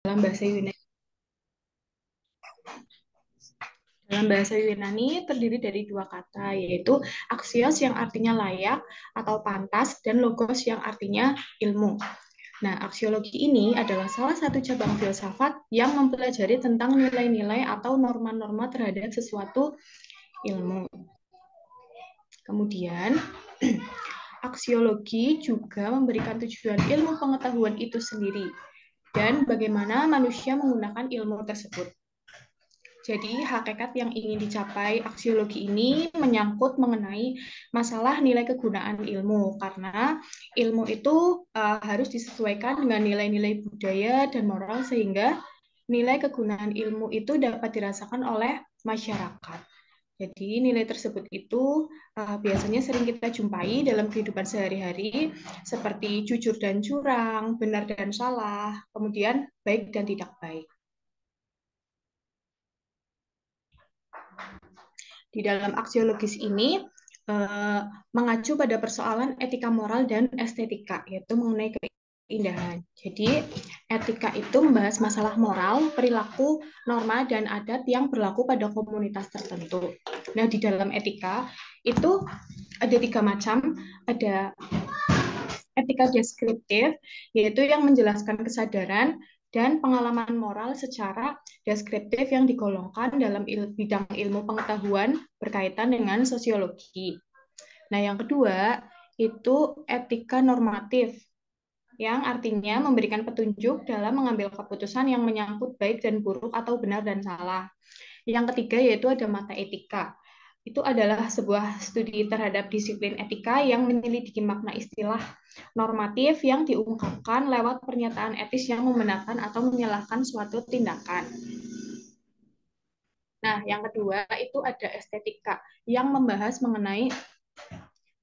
dalam bahasa Yunani. Dalam bahasa Yunani terdiri dari dua kata, yaitu axios yang artinya layak atau pantas, dan logos yang artinya ilmu. Nah, aksiologi ini adalah salah satu cabang filsafat yang mempelajari tentang nilai-nilai atau norma-norma terhadap sesuatu ilmu. Kemudian, aksiologi juga memberikan tujuan ilmu pengetahuan itu sendiri dan bagaimana manusia menggunakan ilmu tersebut. Jadi, hakikat yang ingin dicapai aksiologi ini menyangkut mengenai masalah nilai kegunaan ilmu, karena ilmu itu harus disesuaikan dengan nilai-nilai budaya dan moral, sehingga nilai kegunaan ilmu itu dapat dirasakan oleh masyarakat. Jadi, nilai tersebut itu biasanya sering kita jumpai dalam kehidupan sehari-hari, seperti jujur dan curang, benar dan salah, kemudian baik dan tidak baik. Di dalam aksiologis ini mengacu pada persoalan etika moral dan estetika, yaitu mengenai keindahan. Jadi, etika itu membahas masalah moral, perilaku, norma, dan adat yang berlaku pada komunitas tertentu. Nah, di dalam etika itu ada tiga macam. Ada etika deskriptif, yaitu yang menjelaskan kesadaran dan pengalaman moral secara deskriptif yang digolongkan dalam bidang ilmu pengetahuan berkaitan dengan sosiologi. Nah, yang kedua itu etika normatif, yang artinya memberikan petunjuk dalam mengambil keputusan yang menyangkut baik dan buruk atau benar dan salah. Yang ketiga yaitu ada mata etika. Itu adalah sebuah studi terhadap disiplin etika yang menyelidiki makna istilah normatif yang diungkapkan lewat pernyataan etis yang membenarkan atau menyalahkan suatu tindakan. Nah, yang kedua itu ada estetika yang membahas mengenai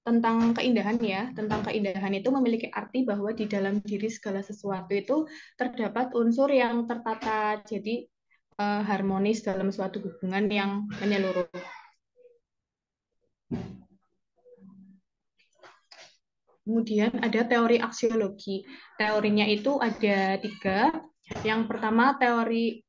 tentang keindahan ya. Tentang keindahan itu memiliki arti bahwa di dalam diri segala sesuatu itu terdapat unsur yang tertata, jadi harmonis dalam suatu hubungan yang menyeluruh. Kemudian ada teori aksiologi. Teorinya itu ada tiga. Yang pertama teori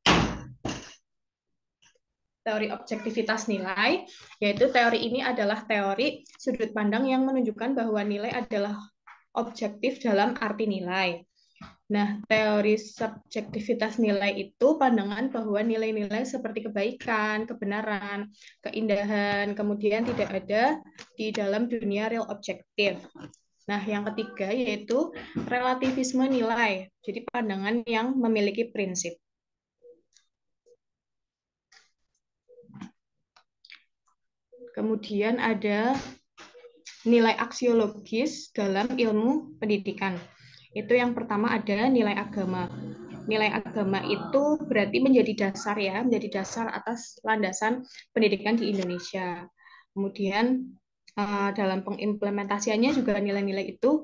objektivitas nilai, yaitu teori ini adalah teori sudut pandang yang menunjukkan bahwa nilai adalah objektif dalam arti nilai. Nah, teori subjektivitas nilai itu pandangan bahwa nilai-nilai seperti kebaikan, kebenaran, keindahan, kemudian tidak ada di dalam dunia real objektif. Nah, yang ketiga yaitu relativisme nilai. Jadi pandangan yang memiliki prinsip. Kemudian ada nilai aksiologis dalam ilmu pendidikan. Itu yang pertama ada nilai agama. Nilai agama itu berarti menjadi dasar ya, menjadi dasar atas landasan pendidikan di Indonesia. Kemudian dalam pengimplementasiannya juga nilai-nilai itu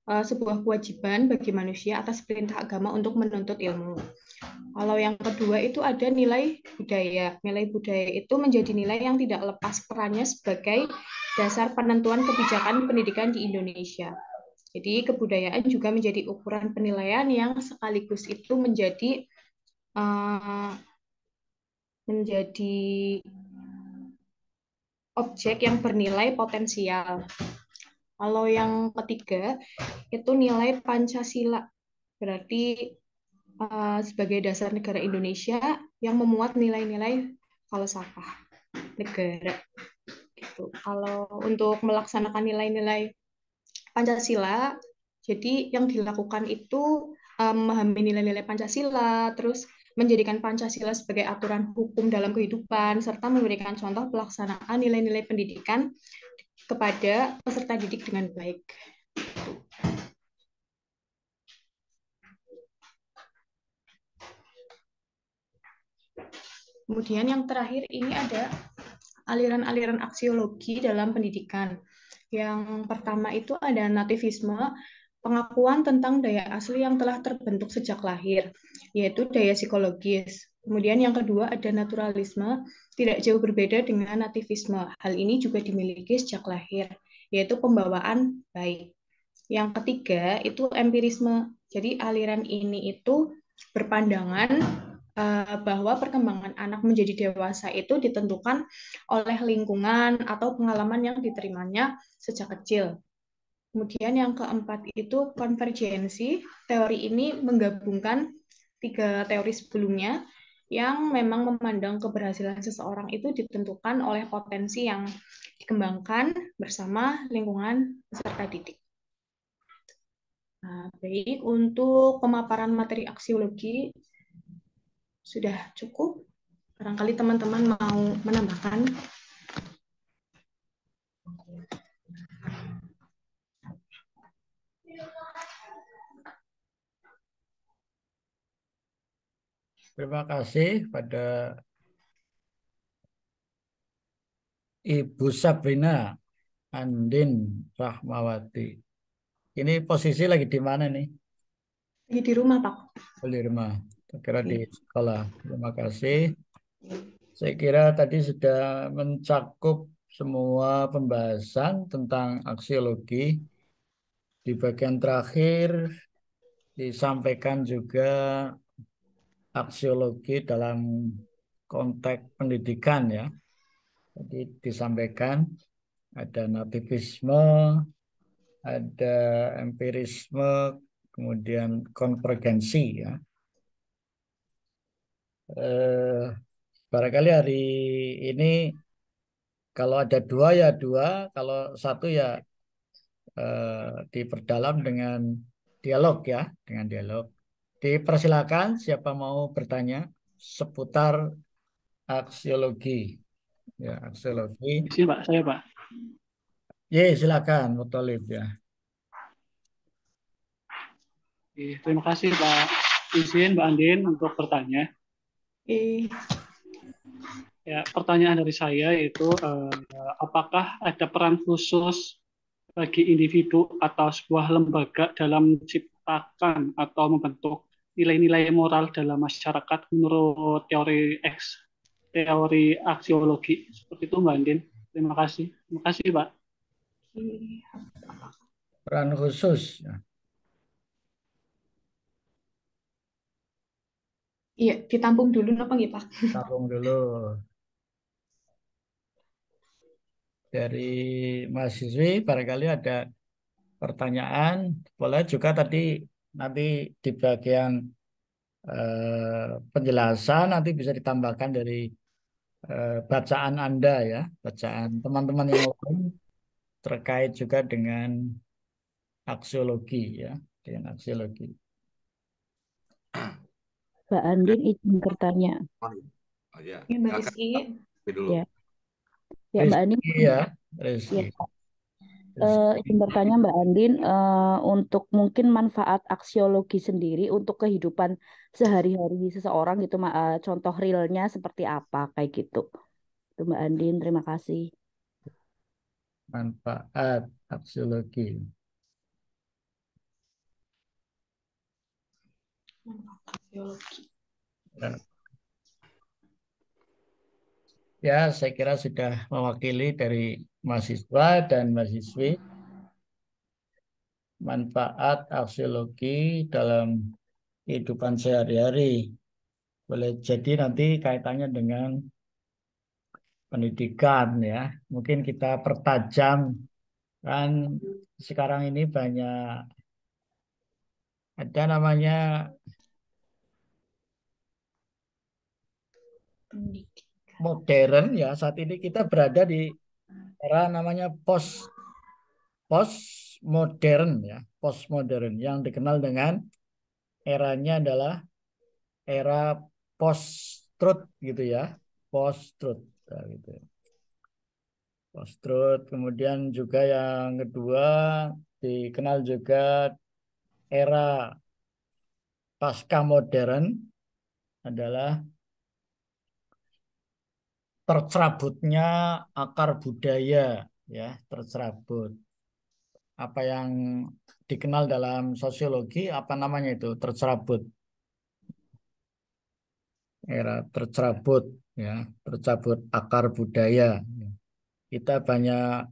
sebuah kewajiban bagi manusia atas perintah agama untuk menuntut ilmu. Kalau yang kedua itu ada nilai budaya. Nilai budaya itu menjadi nilai yang tidak lepas perannya sebagai dasar penentuan kebijakan pendidikan di Indonesia. Jadi kebudayaan juga menjadi ukuran penilaian yang sekaligus itu menjadi objek yang bernilai potensial. Kalau yang ketiga itu nilai Pancasila, berarti sebagai dasar negara Indonesia yang memuat nilai-nilai falsafah negara. Gitu. Kalau untuk melaksanakan nilai-nilai Pancasila, jadi yang dilakukan itu memahami nilai-nilai Pancasila, terus menjadikan Pancasila sebagai aturan hukum dalam kehidupan, serta memberikan contoh pelaksanaan nilai-nilai pendidikan kepada peserta didik dengan baik. Kemudian yang terakhir ini ada aliran-aliran aksiologi dalam pendidikan. Yang pertama itu ada nativisme, pengakuan tentang daya asli yang telah terbentuk sejak lahir, yaitu daya psikologis. Kemudian yang kedua ada naturalisme, tidak jauh berbeda dengan nativisme. Hal ini juga dimiliki sejak lahir, yaitu pembawaan baik. Yang ketiga itu empirisme. Jadi aliran ini itu berpandangan bahwa perkembangan anak menjadi dewasa itu ditentukan oleh lingkungan atau pengalaman yang diterimanya sejak kecil. Kemudian yang keempat itu konvergensi. Teori ini menggabungkan tiga teori sebelumnya yang memang memandang keberhasilan seseorang itu ditentukan oleh potensi yang dikembangkan bersama lingkungan peserta didik. Nah, baik, untuk pemaparan materi aksiologi sudah cukup. Barangkali teman-teman mau menambahkan. Terima kasih pada Ibu Sabrina Andin Rahmawati. Ini posisi lagi di mana nih? Di rumah, Pak. Di rumah. Kira di sekolah. Terima kasih. Saya kira tadi sudah mencakup semua pembahasan tentang aksiologi. Di bagian terakhir disampaikan juga aksiologi dalam konteks pendidikan ya. Jadi disampaikan ada nativisme, ada empirisme, kemudian konvergensi ya. Eh, Barangkali hari ini kalau ada dua ya dua, kalau satu ya diperdalam dengan dialog ya, dengan dialog. Dipersilakan siapa mau bertanya seputar aksiologi. Ya, aksiologi. Di sini Pak, saya Pak. Ye, silakan, Mutolib ya. Terima kasih Pak. Izin Mbak Andin untuk bertanya. Ya, pertanyaan dari saya yaitu apakah ada peran khusus bagi individu atau sebuah lembaga dalam menciptakan atau membentuk nilai-nilai moral dalam masyarakat menurut teori aksiologi seperti itu Mbak Andin. Terima kasih. Terima kasih Pak. Peran khusus. Ya. Iya, ditampung dulu apa nggih, Pak? Tampung dulu. Dari mahasiswi barangkali ada pertanyaan. Boleh juga tadi nanti di bagian penjelasan nanti bisa ditambahkan dari bacaan Anda ya, bacaan teman-teman yang lain terkait juga dengan aksiologi ya, dengan aksiologi. Mbak Andin izin bertanya. Oh ya, Ya, Mbak Rizky. dulu. Ya, ya Mbak Andin. Ya, Rizky. Ya, izin bertanya Mbak Andin untuk mungkin manfaat aksiologi sendiri untuk kehidupan sehari-hari seseorang gitu, contoh realnya seperti apa kayak gitu. Itu Mbak Andin, terima kasih. Manfaat aksiologi. Ya. Ya, saya kira sudah mewakili dari mahasiswa dan mahasiswi manfaat aksiologi dalam kehidupan sehari-hari. Boleh jadi nanti kaitannya dengan pendidikan ya. Mungkin kita pertajam kan sekarang ini banyak ada namanya modern ya. Saat ini kita berada di era namanya postmodern ya, postmodern yang dikenal dengan eranya adalah era post truth gitu ya, post truth gitu. Post truth kemudian juga yang kedua dikenal juga era pasca modern adalah tercerabutnya akar budaya ya, tercerabut apa yang dikenal dalam sosiologi apa namanya itu tercerabut, era tercerabut ya, tercerabut akar budaya. Kita banyak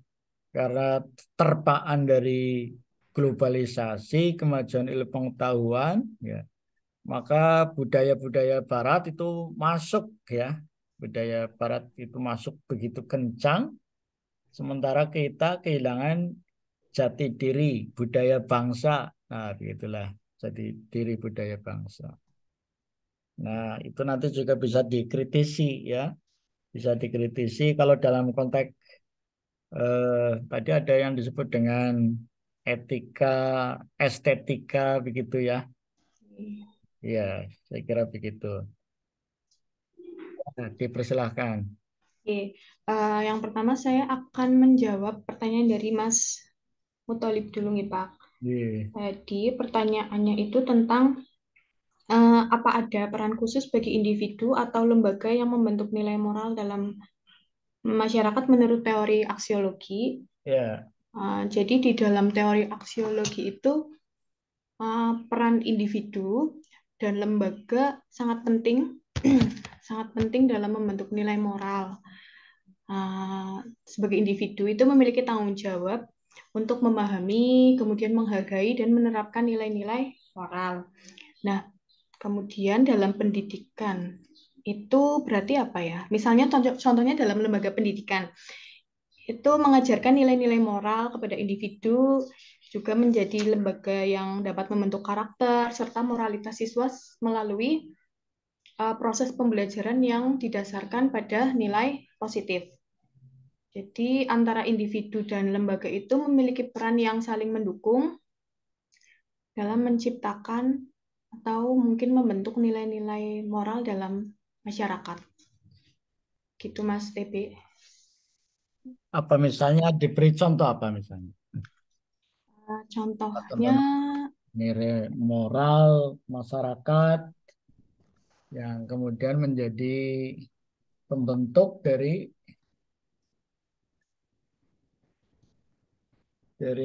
karena terpaan dari globalisasi, kemajuan ilmu pengetahuan ya, maka budaya-budaya Barat itu masuk ya. Budaya Barat itu masuk begitu kencang, sementara kita kehilangan jati diri, budaya bangsa. Nah, begitulah jati diri budaya bangsa. Nah, itu nanti juga bisa dikritisi ya. Bisa dikritisi kalau dalam konteks tadi ada yang disebut dengan etika, estetika begitu ya. Ya, saya kira begitu. Nah, dipersilahkan. Oke, yang pertama saya akan menjawab pertanyaan dari Mas Mutolib dulu nih Pak. Iya. Jadi pertanyaannya itu tentang apa ada peran khusus bagi individu atau lembaga yang membentuk nilai moral dalam masyarakat menurut teori aksiologi. Ya, Jadi di dalam teori aksiologi itu peran individu dan lembaga sangat penting, sangat penting dalam membentuk nilai moral. Sebagai individu itu memiliki tanggung jawab untuk memahami, kemudian menghargai dan menerapkan nilai-nilai moral. Nah, kemudian dalam pendidikan itu berarti apa ya? Misalnya contohnya dalam lembaga pendidikan itu mengajarkan nilai-nilai moral kepada individu, juga menjadi lembaga yang dapat membentuk karakter serta moralitas siswa melalui proses pembelajaran yang didasarkan pada nilai positif. Jadi antara individu dan lembaga itu memiliki peran yang saling mendukung dalam menciptakan atau mungkin membentuk nilai-nilai moral dalam masyarakat. Gitu Mas TB. apa misalnya diberi contoh apa misalnya? Contohnya Contoh nilai moral masyarakat yang kemudian menjadi pembentuk dari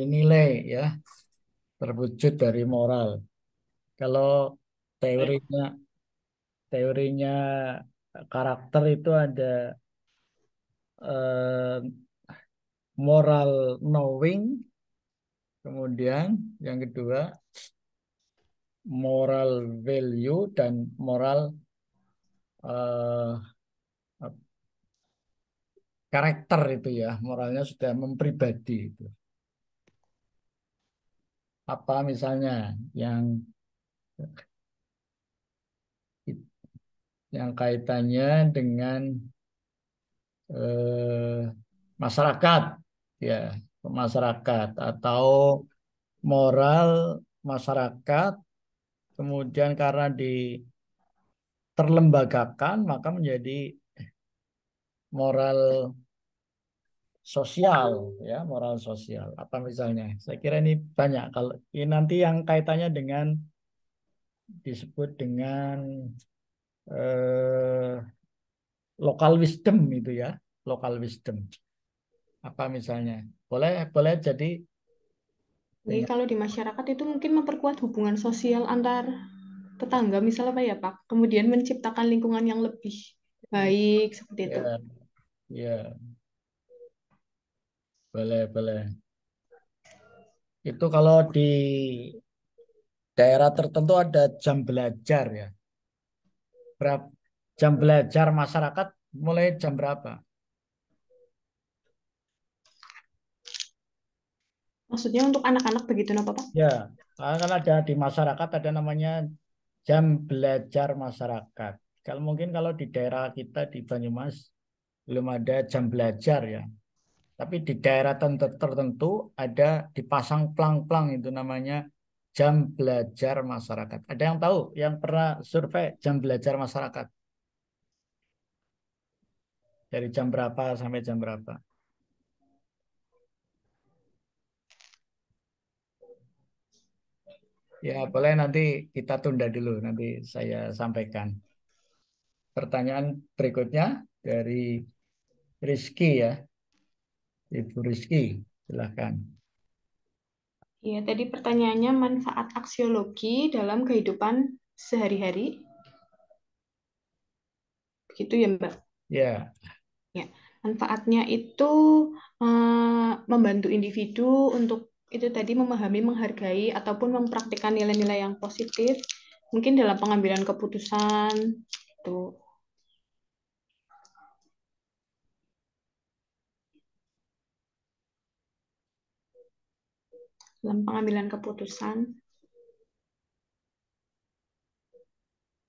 nilai ya, terwujud dari moral. Kalau Baik. teorinya karakter itu ada eh, moral knowing, kemudian yang kedua moral value dan moral eh, karakter itu ya, moralnya sudah mempribadi itu. Apa misalnya yang yang kaitannya dengan eh, masyarakat ya, masyarakat atau moral masyarakat, kemudian karena terlembagakan maka menjadi moral sosial ya, moral sosial apa misalnya, saya kira ini banyak. Kalau ini nanti yang kaitannya dengan disebut dengan eh, local wisdom itu ya, local wisdom apa misalnya, boleh boleh jadi Jadi dengan kalau di masyarakat itu mungkin memperkuat hubungan sosial antar tetangga, misalnya apa ya Pak? Kemudian menciptakan lingkungan yang lebih baik seperti itu. ya, ya boleh boleh itu kalau di daerah tertentu ada jam belajar ya, berapa jam belajar masyarakat mulai jam berapa? Maksudnya untuk anak-anak begitu, apa Pak? Ya, kan ada di masyarakat ada namanya jam belajar masyarakat. Kalau mungkin kalau di daerah kita di Banyumas belum ada jam belajar ya. Tapi di daerah tertentu ada dipasang plang-plang itu namanya jam belajar masyarakat. Ada yang tahu yang pernah survei jam belajar masyarakat dari jam berapa sampai jam berapa? Ya, boleh nanti kita tunda dulu, nanti saya sampaikan. Pertanyaan berikutnya dari Rizky ya, Ibu Rizky, silahkan. Ya, tadi pertanyaannya manfaat aksiologi dalam kehidupan sehari-hari. Begitu ya Mbak? Ya, Ya, manfaatnya itu membantu individu untuk itu tadi memahami, menghargai, ataupun mempraktikkan nilai-nilai yang positif mungkin dalam pengambilan keputusan itu, dalam pengambilan keputusan.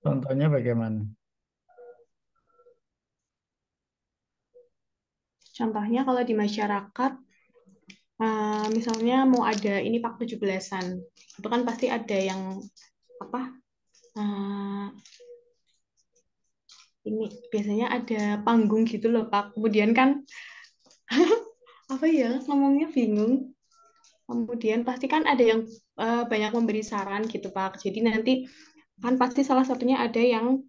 Contohnya bagaimana? Contohnya kalau di masyarakat, misalnya mau ada ini Pak 17-an, itu kan pasti ada yang apa? Ini biasanya ada panggung gitu loh Pak. Kemudian kan apa ya ngomongnya bingung. Kemudian pasti kan ada yang banyak memberi saran gitu Pak. Jadi nanti kan pasti salah satunya ada yang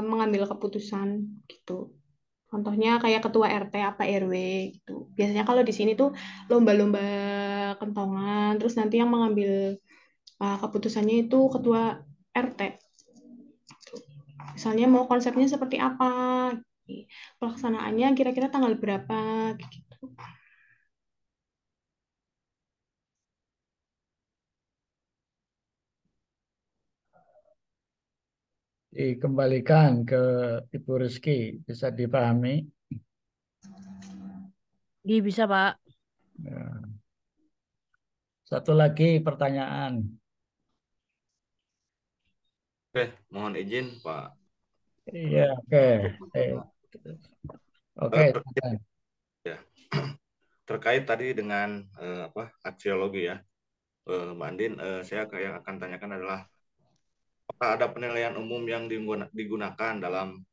mengambil keputusan gitu. Contohnya kayak ketua RT apa RW gitu. Biasanya kalau di sini tuh lomba-lomba kentongan, terus nanti yang mengambil keputusannya itu ketua RT. Misalnya mau konsepnya seperti apa, pelaksanaannya kira-kira tanggal berapa gitu. Dikembalikan ke Ibu Rizky, bisa dipahami? Bisa, Pak. Ya. Satu lagi pertanyaan. Oke, mohon izin Pak. Iya, oke. Eh, Oke, silakan. Ya, terkait tadi dengan apa aksiologi ya, Mbak Andin, saya yang akan tanyakan adalah apakah ada penilaian umum yang digunakan dalam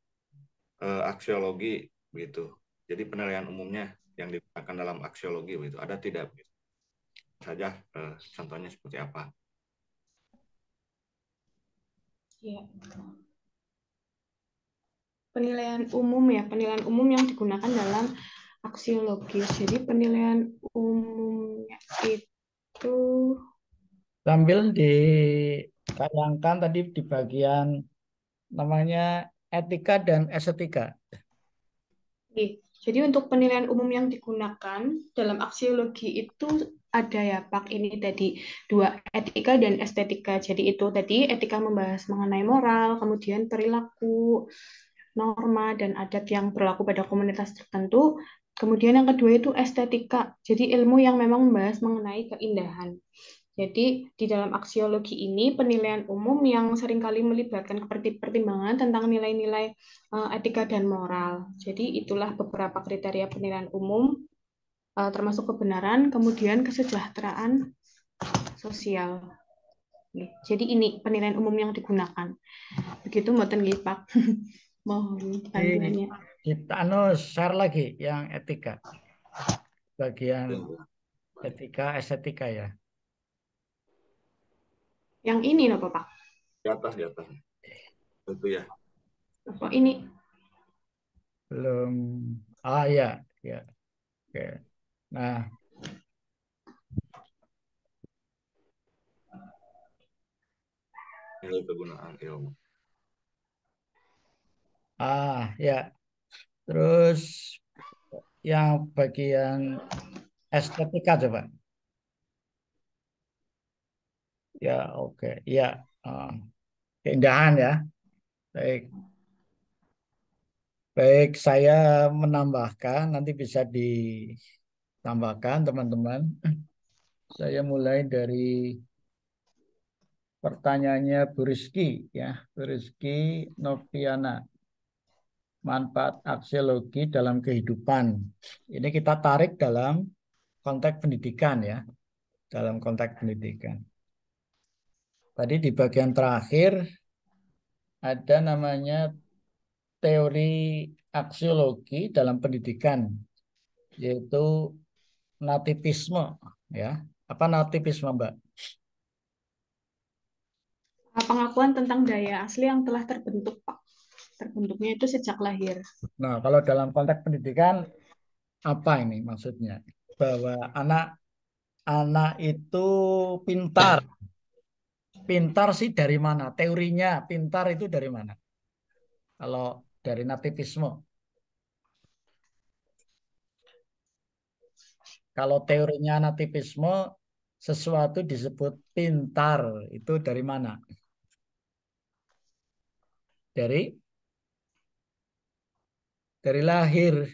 aksiologi begitu. Jadi penilaian umumnya yang digunakan dalam aksiologi begitu ada tidak? Begitu. Saja contohnya seperti apa? Ya. Penilaian umum yang digunakan dalam aksiologis. Jadi penilaian umumnya itu Sambil ditayangkan tadi di bagian namanya etika dan estetika. Jadi untuk penilaian umum yang digunakan dalam aksiologi itu ada ya Pak, ini tadi dua, etika dan estetika. Jadi itu tadi etika membahas mengenai moral, kemudian perilaku, norma dan adat yang berlaku pada komunitas tertentu. Kemudian yang kedua itu estetika. Jadi ilmu yang memang membahas mengenai keindahan. Jadi di dalam aksiologi ini penilaian umum yang seringkali melibatkan pertimbangan tentang nilai-nilai etika dan moral. Jadi itulah beberapa kriteria penilaian umum termasuk kebenaran, kemudian kesejahteraan sosial. Jadi ini penilaian umum yang digunakan. Begitu mboten nggih, Pak. Mohon bantuannya. Kita share lagi yang etika. Bagian etika, estetika ya. Yang ini loh, Pak. Di atas, di atas. Itu ya. Apa ini? Belum. Ah ya, ya. Oke. Nah, Nilai kegunaan ilmu. ya. Terus yang bagian estetika coba. Ya, oke. Ya, keindahan ya. Baik. Baik, saya menambahkan, nanti bisa ditambahkan teman-teman. Saya mulai dari pertanyaannya Bu Rizky ya, Bu Rizky Noviana. Manfaat aksiologi dalam kehidupan. Ini kita tarik dalam konteks pendidikan ya, dalam konteks pendidikan. Tadi di bagian terakhir ada namanya teori aksiologi dalam pendidikan, yaitu nativisme ya. Apa nativisme, Mbak? Pengakuan tentang daya asli yang telah terbentuk, Pak. Terbentuknya itu sejak lahir. Nah, kalau dalam konteks pendidikan apa ini maksudnya? Bahwa anak itu pintar. Pintar sih dari mana? Teorinya pintar itu dari mana? Kalau dari nativisme. Kalau teorinya nativisme, sesuatu disebut pintar. Itu dari mana? dari lahir.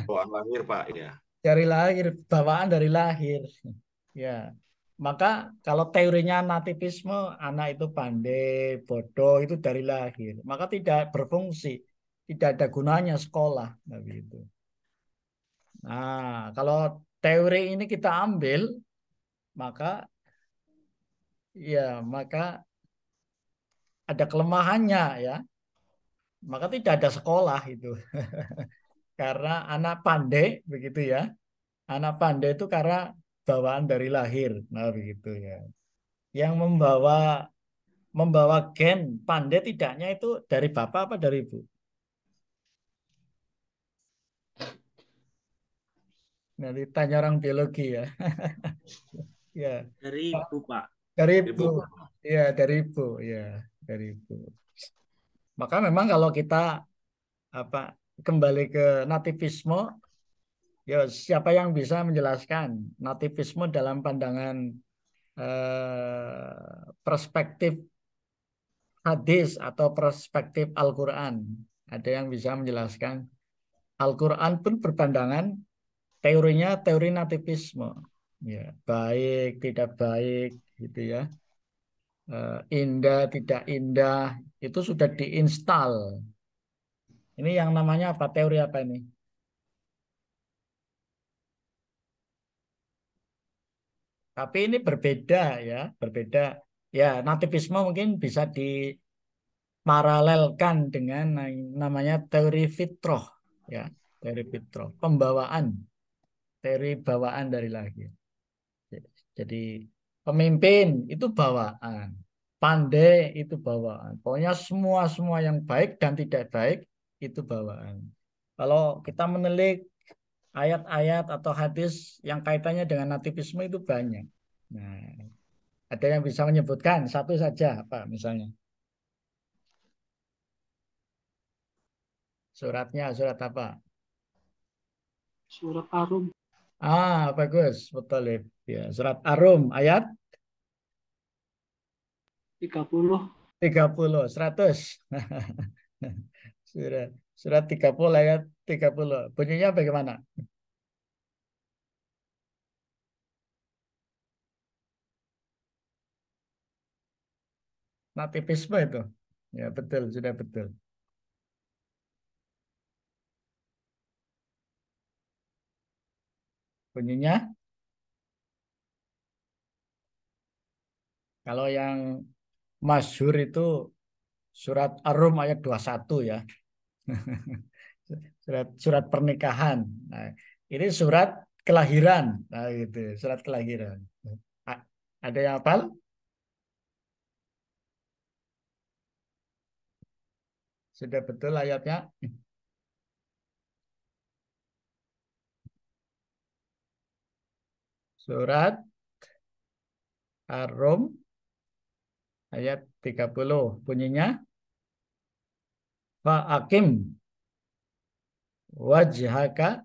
Bawaan lahir, Pak, ya. Dari lahir, bawaan dari lahir. Ya. Maka kalau teorinya nativisme, anak itu pandai, bodoh itu dari lahir. Maka tidak berfungsi, tidak ada gunanya sekolah. Nah, gitu. Nah, kalau teori ini kita ambil, maka maka ada kelemahannya ya. Maka tidak ada sekolah itu. Karena anak pandai begitu ya. Anak pandai itu karena bawaan dari lahir. Nah, begitu ya. Yang membawa gen pandai tidaknya itu dari bapak apa dari ibu? Nanti tanya orang biologi ya. Ya, Dari ibu, Pak. dari Ibu, ibu. Ya, dari ibu. Ya, dari ibu. Maka memang kalau kita apa kembali ke nativisme, ya siapa yang bisa menjelaskan nativisme dalam pandangan perspektif hadis atau perspektif Al-Quran? Ada yang bisa menjelaskan? Al-Quran pun berpandangan teorinya teori nativisme. Ya, baik, tidak baik, gitu ya. Indah, tidak indah, itu sudah diinstal. Ini yang namanya apa? Teori apa ini? Tapi ini berbeda ya, berbeda. Ya, nativisme mungkin bisa diparalelkan dengan namanya teori fitrah, ya, teori fitrah, pembawaan, teori bawaan dari lahir. Jadi pemimpin itu bawaan, pandai itu bawaan. Pokoknya semua yang baik dan tidak baik itu bawaan. Kalau kita menelik ayat-ayat atau hadis yang kaitannya dengan nativisme itu banyak. Nah, ada yang bisa menyebutkan satu saja apa misalnya? Suratnya surat apa? Surat Arum Bagus, betul ya. Surat Ar-Rum ayat 30. 30, 100. Surat surat 30 ayat 30. Bunyinya bagaimana? Nativisme itu. Ya, betul, sudah betul. Bunyinya kalau yang masyhur itu surat Ar-Rum ayat 21 ya. Surat pernikahan. Nah, ini surat kelahiran. Nah, gitu, surat kelahiran. Ada yang hafal? Sudah betul ayatnya? Surat Ar-Rum ayat 30. Bunyinya fa'akim wajhaka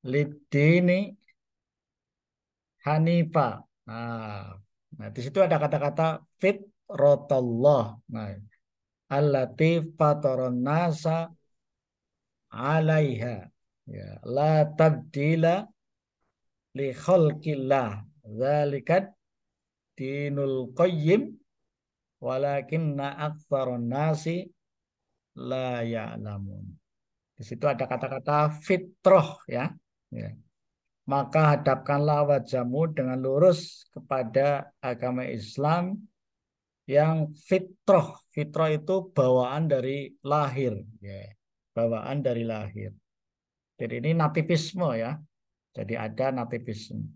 lid-dini hanifa. Nah, di situ ada kata-kata fitratallah. Nah, allati fataron nasa 'alaiha. Ya, la tabdila li khalqillah. Dzalikat dinul qayyim walakinna aktsaron nasi la ya'lamun. Di situ ada kata-kata fitrah ya. Ya. Maka hadapkanlah wajahmu dengan lurus kepada agama Islam yang fitrah. Fitrah itu bawaan dari lahir. Ya. Bawaan dari lahir. Jadi ini nativisme ya. Jadi ada nativisme.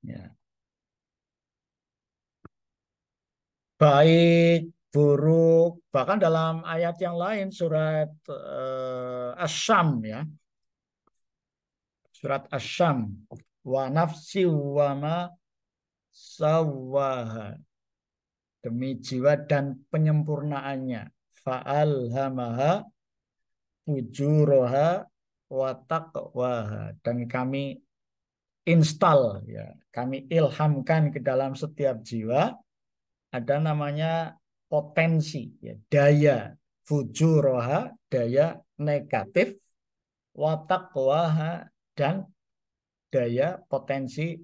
Ya. Baik, buruk, bahkan dalam ayat yang lain surat Asy-Syam ya. Surat Asy-Syam wa nafsi wa ma sawwaha, demi jiwa dan penyempurnaannya, fa'alhamaha fujuraha wa taqwaha, dan kami install ya, kami ilhamkan ke dalam setiap jiwa ada namanya potensi, ya, daya fujuroha, daya negatif, watakwaha, dan daya potensi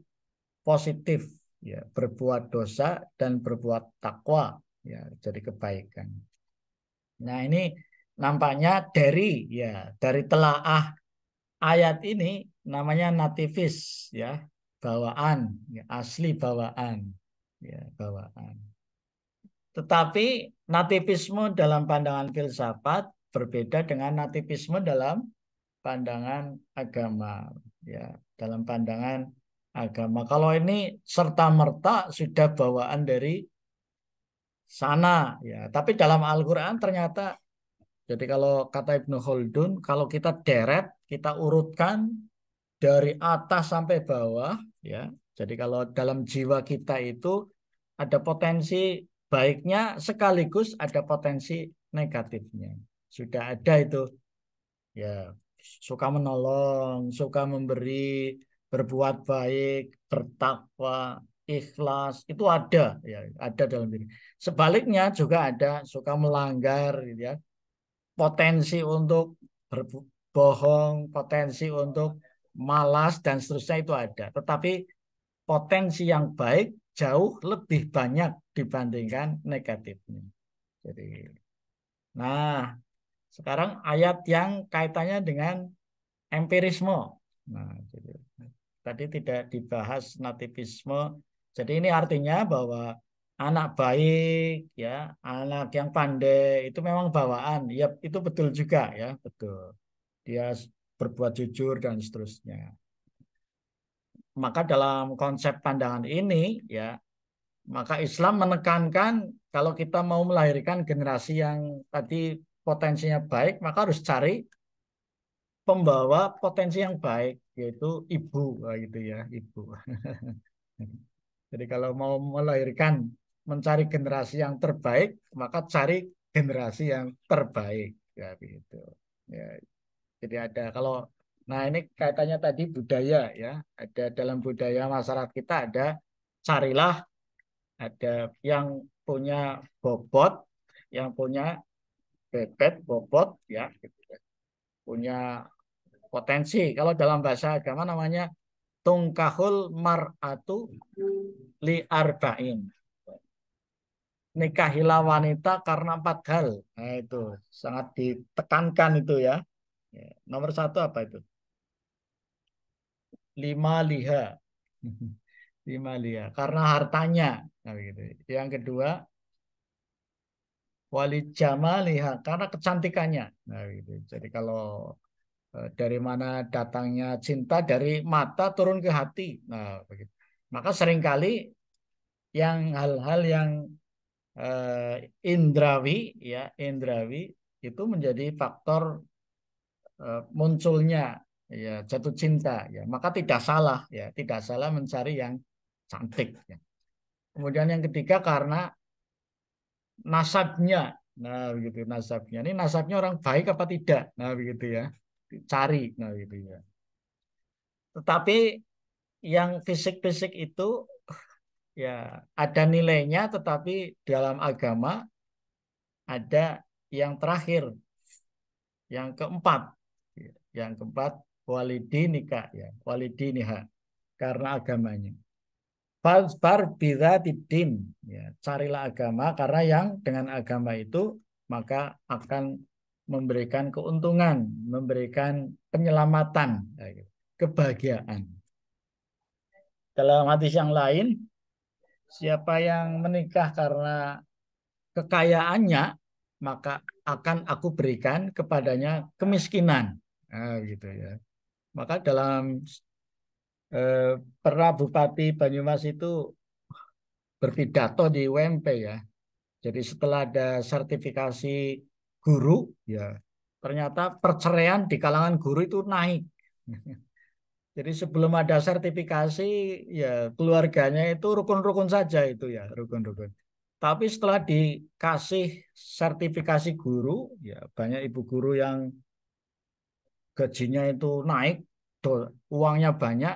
positif, ya, berbuat dosa dan berbuat takwa, ya, jadi kebaikan. Nah, ini nampaknya dari telaah ayat ini namanya nativis, ya, bawaan, ya, asli bawaan, ya, bawaan. Tetapi nativisme dalam pandangan filsafat berbeda dengan nativisme dalam pandangan agama, ya, dalam pandangan agama. Kalau ini serta-merta sudah bawaan dari sana, ya. Tapi dalam Al-Qur'an ternyata, jadi kalau kata Ibnu Khaldun, kalau kita deret, kita urutkan dari atas sampai bawah, ya. Jadi kalau dalam jiwa kita itu ada potensi baiknya sekaligus ada potensi negatifnya. Sudah ada itu, ya, suka menolong, suka memberi, berbuat baik, bertakwa, ikhlas, itu ada, ya, ada dalam diri. Sebaliknya juga ada suka melanggar, gitu ya. Potensi untuk berbohong, potensi untuk malas dan seterusnya itu ada. Tetapi potensi yang baik jauh lebih banyak dibandingkan negatifnya. Jadi, nah, sekarang ayat yang kaitannya dengan empirisme. Nah, jadi, tadi tidak dibahas nativisme. Jadi ini artinya bahwa anak baik, ya, anak yang pandai itu memang bawaan. Ya, itu betul juga, ya, betul. Dia berbuat jujur dan seterusnya. Maka dalam konsep pandangan ini, ya, maka Islam menekankan kalau kita mau melahirkan generasi yang tadi potensinya baik, maka harus cari pembawa potensi yang baik, yaitu ibu, gitu ya, ibu. Jadi kalau mau melahirkan, mencari generasi yang terbaik, maka cari generasi yang terbaik, ya, gitu. Ya, jadi ada kalau, nah ini kaitannya tadi budaya, ya, ada dalam budaya masyarakat kita ada carilah, ada yang punya bobot, yang punya bebet, bobot, ya, gitu, punya potensi. Kalau dalam bahasa agama namanya tungkahul mar'atu li arba'in. Nikahilah wanita karena 4 hal. Nah, itu sangat ditekankan itu, ya. Nomor 1 apa itu? 5 liha. 5 liha. Karena hartanya. Nah, gitu. Yang kedua, wali jamaliha. Karena kecantikannya. Nah, gitu. Jadi kalau dari mana datangnya cinta, dari mata turun ke hati. Nah, begitu. Maka seringkali yang hal-hal yang indrawi, ya, indrawi itu menjadi faktor munculnya, ya, jatuh cinta, ya. Maka tidak salah mencari yang cantik, ya. Kemudian yang ketiga karena nasabnya. Nah, begitu, nasabnya. Ini nasabnya orang baik apa tidak? Nah, begitu, ya. Cari, nah, gitu, ya. Tetapi yang fisik-fisik itu, ya, ada nilainya, tetapi dalam agama ada yang terakhir, yang keempat. Yang keempat, walidinika, ya, walidiniha, karena agamanya. Fasbar bidzatid, ya, carilah agama karena yang dengan agama itu maka akan memberikan keuntungan, memberikan penyelamatan, ya, kebahagiaan. Dalam hadis yang lain, siapa yang menikah karena kekayaannya, maka akan aku berikan kepadanya kemiskinan. Nah, gitu, ya. Maka dalam pernah Bupati Banyumas itu berpidato di UMP, ya. Jadi setelah ada sertifikasi guru, ya, ternyata perceraian di kalangan guru itu naik. Jadi sebelum ada sertifikasi, ya, keluarganya itu rukun-rukun saja itu, ya, rukun-rukun. Tapi setelah dikasih sertifikasi guru, ya, banyak ibu guru yang gajinya itu naik, uangnya banyak,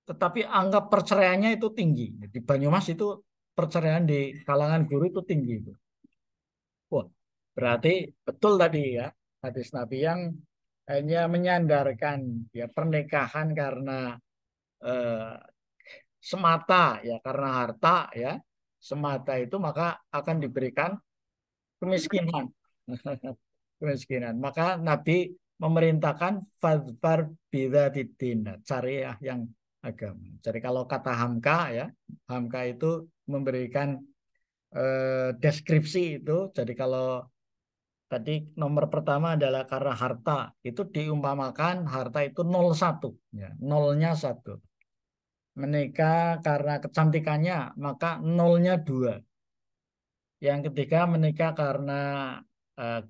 tetapi angka perceraiannya itu tinggi. Di Banyumas itu perceraian di kalangan guru itu tinggi itu. Wah, berarti betul tadi ya hadis Nabi yang hanya menyandarkan ya pernikahan karena eh, semata ya karena harta ya semata itu maka akan diberikan kemiskinan. Kemiskinan. Maka Nabi memerintahkan fadfar bidzatid, cari ya yang agama. Jadi kalau kata Hamka ya, Hamka itu memberikan deskripsi itu. Jadi kalau tadi nomor pertama adalah karena harta, itu diumpamakan harta itu 01 ya, nolnya 1. Menikah karena kecantikannya, maka nolnya 2. Yang ketiga menikah karena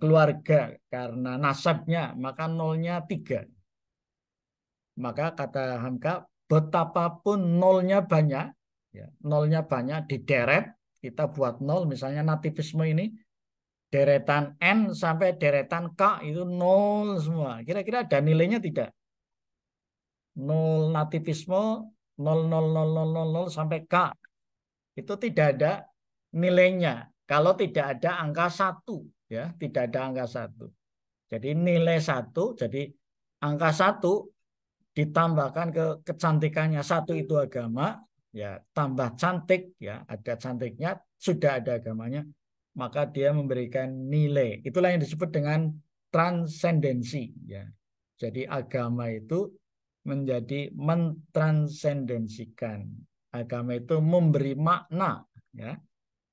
keluarga, karena nasabnya, maka nolnya 3. Maka kata Hamka, betapapun nolnya banyak, ya, nolnya banyak dideret, kita buat nol, misalnya nativisme ini, deretan N sampai deretan K itu nol semua. Kira-kira ada nilainya tidak? Nol nativisme, nol nol nol nol nol nol sampai K. Itu tidak ada nilainya kalau tidak ada angka 1 ya, tidak ada angka 1. Jadi nilai 1, jadi angka 1 ditambahkan ke kecantikannya, 1 itu agama ya, tambah cantik ya, ada cantiknya, sudah ada agamanya, maka dia memberikan nilai. Itulah yang disebut dengan transendensi ya. Jadi agama itu menjadi mentransendensikan. Agama itu memberi makna ya.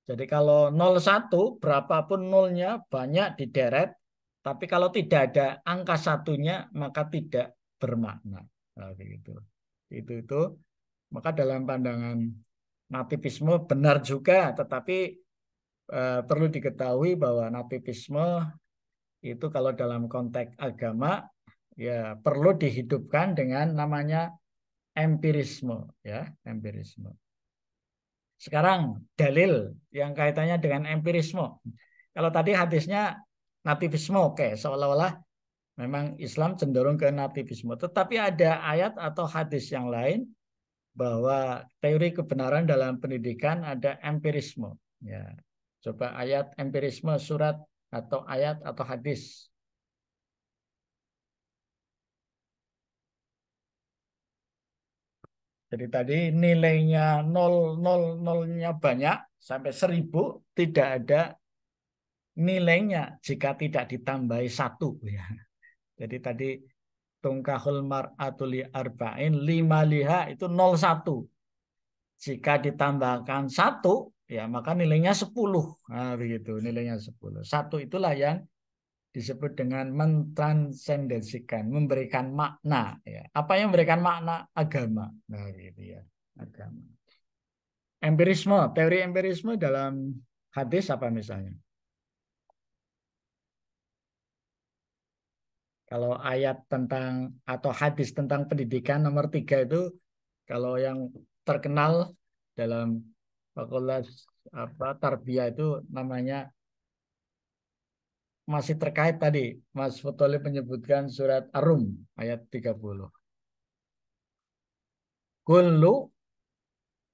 Jadi kalau 01 berapapun nolnya banyak dideret, tapi kalau tidak ada angka satunya maka tidak bermakna. Nah, begitu. Itu maka dalam pandangan nativisme benar juga, tetapi perlu diketahui bahwa nativisme itu kalau dalam konteks agama ya perlu dihidupkan dengan namanya empirisme ya, empirisme. Sekarang dalil yang kaitannya dengan empirisme. Kalau tadi hadisnya nativisme, oke, seolah-olah memang Islam cenderung ke nativisme. Tetapi ada ayat atau hadis yang lain bahwa teori kebenaran dalam pendidikan ada empirisme. Ya, coba ayat empirisme surat atau ayat atau hadis. Jadi tadi nilainya 000-nya banyak sampai 1000 tidak ada nilainya jika tidak ditambahi 1 ya. Jadi tadi tungkahul mar'atuli arba'in 5 liha itu 01. Jika ditambahkan 1 ya maka nilainya 10. Nah, begitu nilainya 10. 1 itulah yang disebut dengan mentransendensikan, memberikan makna ya. Apa yang memberikan makna? Agama. Nah, gitu ya. Agama. Empirisme, teori empirisme dalam hadis apa misalnya? Kalau ayat tentang atau hadis tentang pendidikan nomor 3 itu kalau yang terkenal dalam fakultas tarbiyah itu namanya masih terkait tadi Mas Fotoli menyebutkan surat Ar-Rum ayat 30. Kullu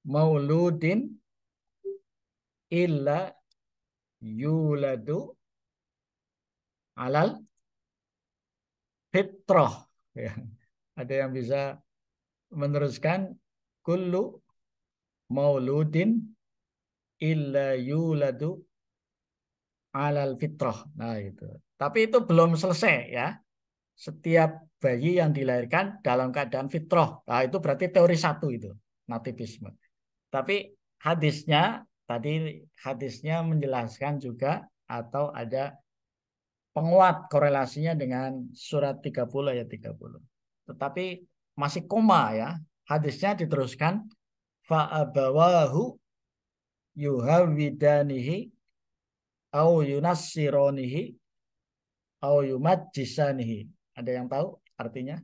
mauludin illa yuladu alal fitrah ya. Ada yang bisa meneruskan kullu mauludin illa yuladu alal fitrah. Nah itu. Tapi itu belum selesai ya. Setiap bayi yang dilahirkan dalam keadaan fitrah. Nah itu berarti teori 1 itu, nativisme. Tapi hadisnya tadi hadisnya menjelaskan juga atau ada penguat korelasinya dengan surat 30 ayat 30. Tetapi masih koma ya. Hadisnya diteruskan fa'abawahu yuhawidanihi au yunassironihi au yumajjisanihi. Ada yang tahu artinya?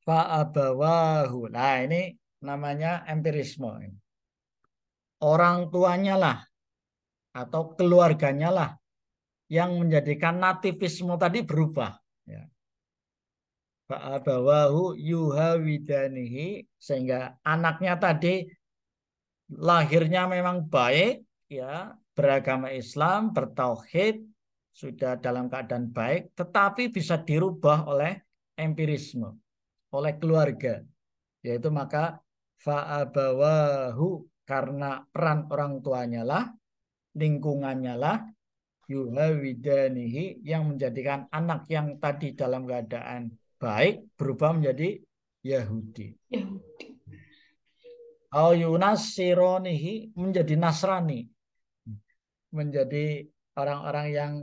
Fa'abawahu. Nah, ini namanya empirisme. Orang tuanya lah atau keluarganya lah yang menjadikan nativisme tadi berubah. Ya. Fa'abawahu yuhawidanihi, sehingga anaknya tadi lahirnya memang baik, ya, beragama Islam, bertauhid, sudah dalam keadaan baik, tetapi bisa dirubah oleh empirisme, oleh keluarga. Yaitu maka fa'abawahu, karena peran orang tuanya lah, lingkungannya lah, yuhawidanihi, yang menjadikan anak yang tadi dalam keadaan baik berubah menjadi Yahudi. Yahudi. Au yunasironihi, menjadi Nasrani, menjadi orang-orang yang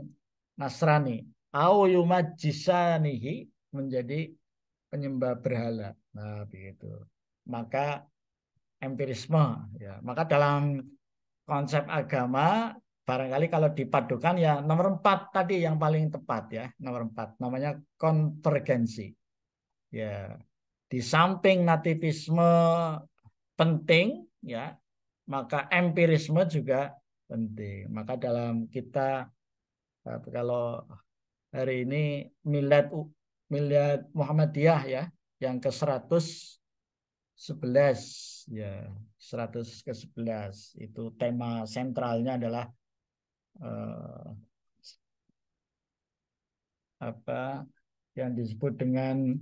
Nasrani. Au yumajjisanihi, menjadi penyembah berhala. Nah, begitu. Maka empirisme, ya. Maka dalam konsep agama barangkali kalau dipadukan ya nomor 4 tadi yang paling tepat ya, nomor 4 namanya konvergensi. Ya, di samping nativisme penting ya, maka empirisme juga penting. Maka dalam kita kalau hari ini milad Muhammadiyah ya, yang ke-111 ya, 100 ke 11 itu tema sentralnya adalah apa yang disebut dengan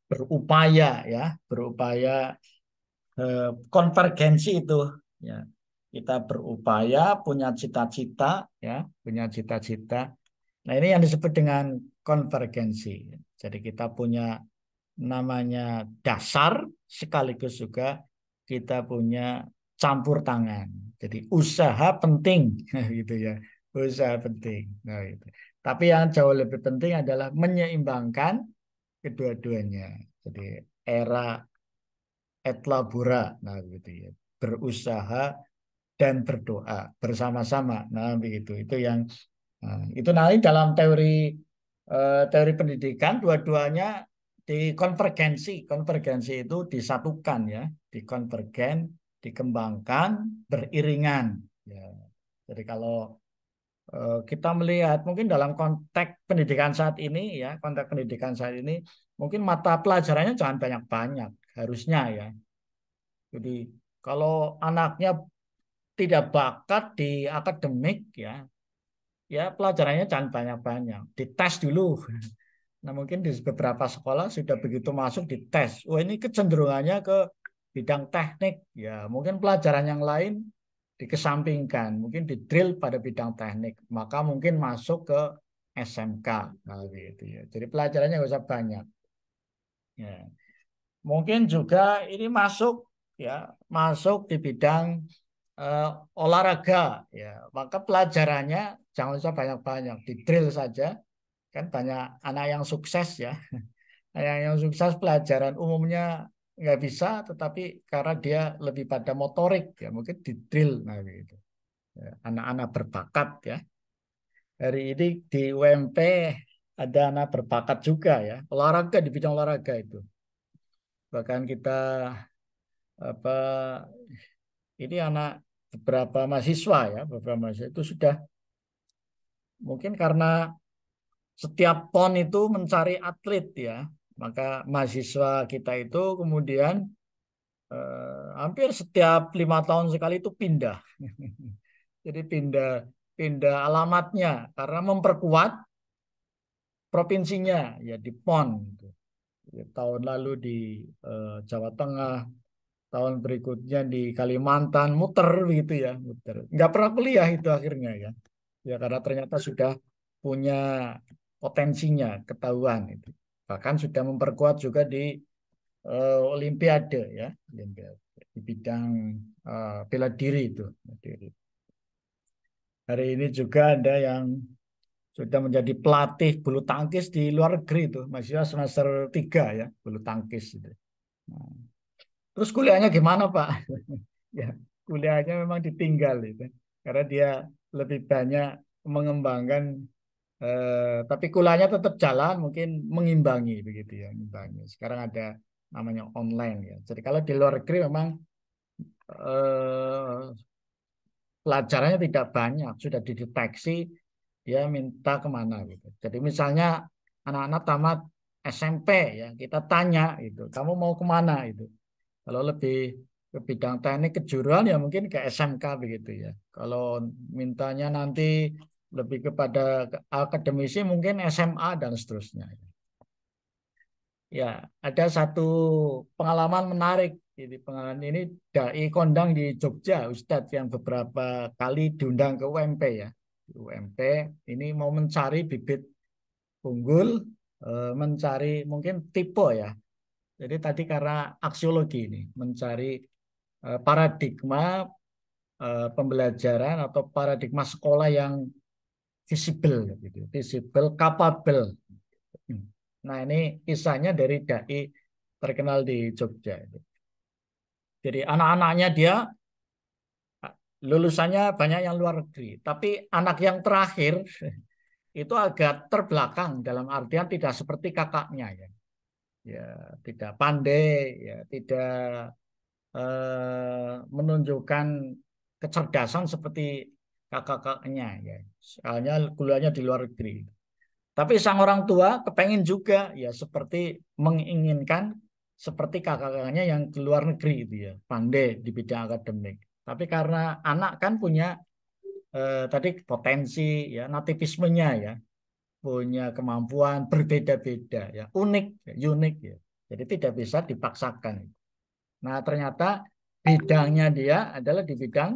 berupaya ya, berupaya konvergensi itu ya. Kita berupaya punya cita-cita ya, punya cita-cita. Nah, ini yang disebut dengan konvergensi. Jadi kita punya namanya dasar, sekaligus juga kita punya campur tangan. Jadi usaha penting gitu ya. Usaha penting. Nah, itu. Tapi yang jauh lebih penting adalah menyeimbangkan kedua-duanya. Jadi era et labora, nah gitu ya. Berusaha dan berdoa bersama-sama. Nah, begitu. Itu yang itu nanti dalam teori pendidikan dua-duanya dikonvergensi. Konvergensi itu disatukan ya, dikonvergen, dikembangkan beriringan. Ya. Jadi kalau kita melihat mungkin dalam konteks pendidikan saat ini ya, konteks pendidikan saat ini mungkin mata pelajarannya jangan banyak-banyak, harusnya ya. Jadi kalau anaknya tidak bakat di akademik ya, ya pelajarannya jangan banyak-banyak, dites dulu. Nah, mungkin di beberapa sekolah sudah begitu masuk dites. Oh, ini kecenderungannya ke bidang teknik. Ya, mungkin pelajaran yang lain dikesampingkan. Mungkin di drill pada bidang teknik. Maka mungkin masuk ke SMK. Nah, gitu ya. Jadi pelajarannya nggak usah banyak. Ya. Mungkin juga ini masuk ya, masuk di bidang olahraga. Ya, maka pelajarannya jangan usah banyak-banyak. Di drill saja. Kan banyak anak yang sukses ya. Yang sukses pelajaran umumnya nggak bisa, tetapi karena dia lebih pada motorik ya, mungkin di drill, nah gitu. Ya, anak-anak berbakat ya. Hari ini di UMP ada anak berbakat juga ya, olahraga, di bidang olahraga itu. Bahkan kita apa ini anak beberapa mahasiswa ya, beberapa mahasiswa itu sudah mungkin karena setiap PON itu mencari atlet ya, maka mahasiswa kita itu kemudian hampir setiap 5 tahun sekali itu pindah. Jadi pindah alamatnya karena memperkuat provinsinya ya di PON. Ya, tahun lalu di Jawa Tengah, tahun berikutnya di Kalimantan, muter begitu ya, muter. Nggak pernah kuliah itu akhirnya ya. Ya karena ternyata sudah punya potensinya, ketahuan itu. Bahkan sudah memperkuat juga di Olimpiade ya, Olimpiade di bidang bela diri itu. Hari ini juga ada yang sudah menjadi pelatih bulu tangkis di luar negeri itu, mahasiswa semester 3 ya, bulu tangkis itu. Nah, terus kuliahnya gimana Pak? Ya, kuliahnya memang ditinggal itu, karena dia lebih banyak mengembangkan, tapi kuliahnya tetap jalan, mungkin mengimbangi begitu ya, mengimbangi. Sekarang ada namanya online ya. Jadi kalau di luar negeri memang eh, pelajarannya tidak banyak, sudah dideteksi dia minta kemana gitu. Jadi misalnya anak-anak tamat SMP ya, kita tanya itu, kamu mau kemana itu. Kalau ke bidang teknik kejuruan ya mungkin ke SMK begitu ya. Kalau mintanya nanti lebih kepada akademisi mungkin SMA dan seterusnya. Ya, ada satu pengalaman menarik. Jadi pengalaman ini dai kondang di Jogja, Ustadz yang beberapa kali diundang ke UMP ya. Di UMP ini mau mencari bibit unggul, mencari mungkin tipe ya. Jadi tadi karena aksiologi ini mencari paradigma pembelajaran atau paradigma sekolah yang visible, gitu, visible, capable. Nah ini kisahnya dari dai terkenal di Jogja. Jadi anak-anaknya dia lulusannya banyak yang luar negeri, tapi anak yang terakhir itu agak terbelakang dalam artian tidak seperti kakaknya ya. Ya, tidak pandai, ya, tidak menunjukkan kecerdasan seperti kakak-kakaknya ya. Soalnya kuliahnya di luar negeri. Tapi sang orang tua kepengen juga ya seperti menginginkan seperti kakak-kakaknya yang ke luar negeri itu ya, pandai di bidang akademik. Tapi karena anak kan punya tadi potensi ya, nativismenya ya, punya kemampuan berbeda-beda ya, unik ya. Jadi tidak bisa dipaksakan. Nah, ternyata bidangnya dia adalah di bidang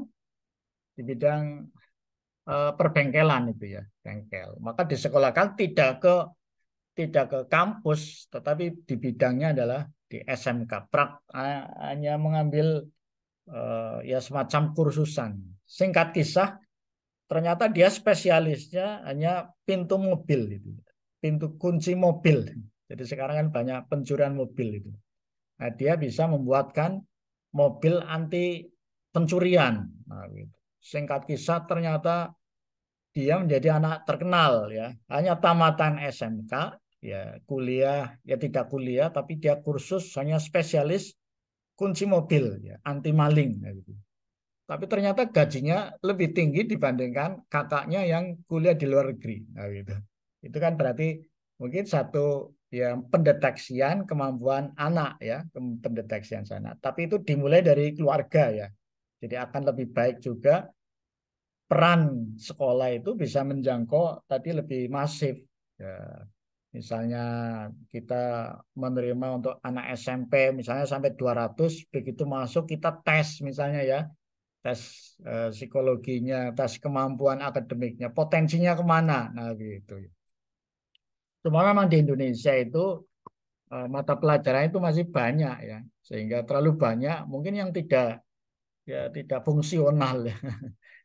perbengkelan itu ya, bengkel. Maka disekolahkan tidak ke kampus, tetapi di bidangnya adalah di SMK. Hanya mengambil ya semacam kursusan. Singkat kisah, ternyata dia spesialisnya hanya pintu mobil itu, pintu kunci mobil. Jadi sekarang kan banyak pencurian mobil itu. Nah, dia bisa membuatkan mobil anti pencurian. Nah, gitu. Singkat kisah ternyata dia menjadi anak terkenal ya. Hanya tamatan SMK, ya kuliah, ya tidak kuliah, tapi dia kursus hanya spesialis kunci mobil, ya anti maling. Ya, gitu. Tapi ternyata gajinya lebih tinggi dibandingkan kakaknya yang kuliah di luar negeri. Nah, gitu. Itu kan berarti mungkin satu ya pendeteksian kemampuan anak ya, pendeteksian sana. Tapi itu dimulai dari keluarga ya. Jadi akan lebih baik juga peran sekolah itu bisa menjangkau tadi lebih masif. Ya, misalnya kita menerima untuk anak SMP misalnya sampai 200, begitu masuk kita tes misalnya ya, tes psikologinya, tes kemampuan akademiknya, potensinya kemana, nah gitu. Cuma memang di Indonesia itu mata pelajaran itu masih banyak ya, sehingga terlalu banyak mungkin yang tidak fungsional ya.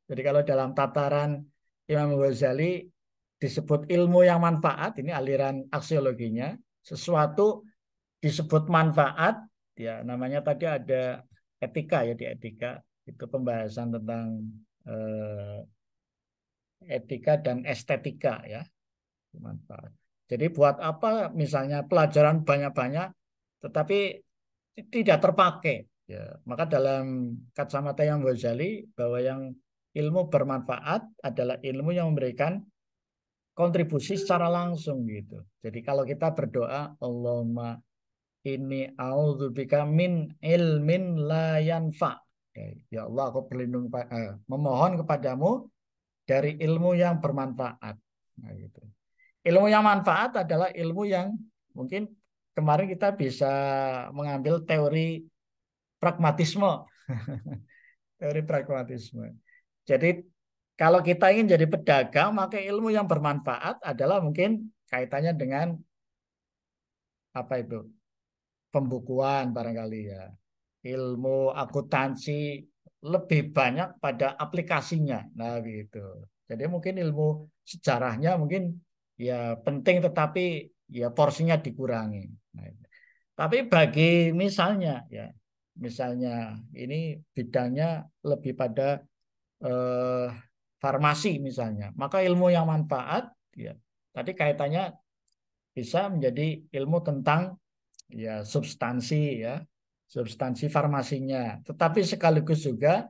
Jadi kalau dalam tataran Imam Ghazali disebut ilmu yang manfaat, ini aliran aksiologinya, sesuatu disebut manfaat, ya namanya tadi ada etika ya, di etika itu pembahasan tentang etika dan estetika ya, manfaat. Jadi buat apa misalnya pelajaran banyak-banyak tetapi tidak terpakai ya. Maka dalam kacamata yang Ghazali bahwa yang ilmu bermanfaat adalah ilmu yang memberikan kontribusi secara langsung gitu. Jadi kalau kita berdoa Allahumma inni a'udzubika min ilmin la yanfa. Ya Allah, aku berlindung memohon kepadamu dari ilmu yang bermanfaat. Nah, gitu. Ilmu yang manfaat adalah ilmu yang mungkin kemarin kita bisa mengambil teori pragmatisme. Teori pragmatisme. Jadi kalau kita ingin jadi pedagang, maka ilmu yang bermanfaat adalah mungkin kaitannya dengan apa itu? Pembukuan barangkali ya. Ilmu akuntansi lebih banyak pada aplikasinya. Nah, gitu. Jadi mungkin ilmu sejarahnya mungkin ya penting tetapi ya porsinya dikurangi. Nah, tapi bagi misalnya ini bidangnya lebih pada eh, farmasi misalnya, maka ilmu yang manfaat ya tadi kaitannya bisa menjadi ilmu tentang ya substansi farmasinya, tetapi sekaligus juga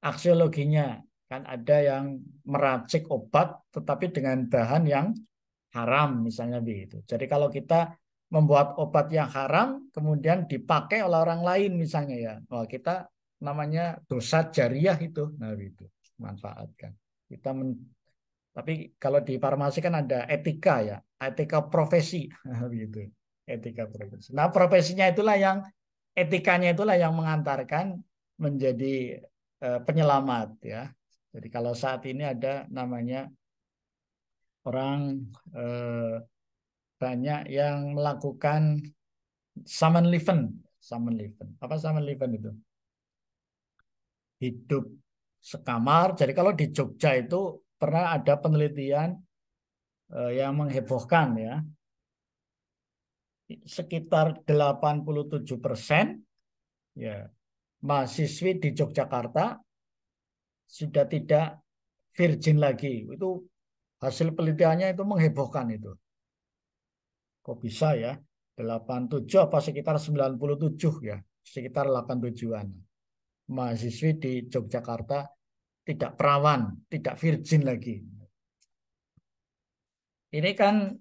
aksiologinya. Kan ada yang meracik obat tetapi dengan bahan yang haram misalnya begitu. Jadi kalau kita membuat obat yang haram kemudian dipakai oleh orang lain misalnya ya, kita namanya dosa jariah itu. Nah, itu manfaatkan. Tapi kalau di farmasi kan ada etika ya, etika profesi gitu. Etika profesi. Nah, profesinya itulah yang etikanya itulah yang mengantarkan menjadi penyelamat ya. Jadi kalau saat ini ada namanya orang banyak yang melakukan Samenleven. Apa Samenleven itu? Hidup sekamar. Jadi kalau di Jogja itu pernah ada penelitian yang menghebohkan ya. Sekitar 87% ya mahasiswi di Yogyakarta sudah tidak virgin lagi. Itu hasil penelitiannya itu menghebohkan itu. Kok bisa ya? 87 apa sekitar 97 ya. Sekitar 87-an. Mahasiswi di Yogyakarta tidak perawan, tidak virgin lagi. Ini kan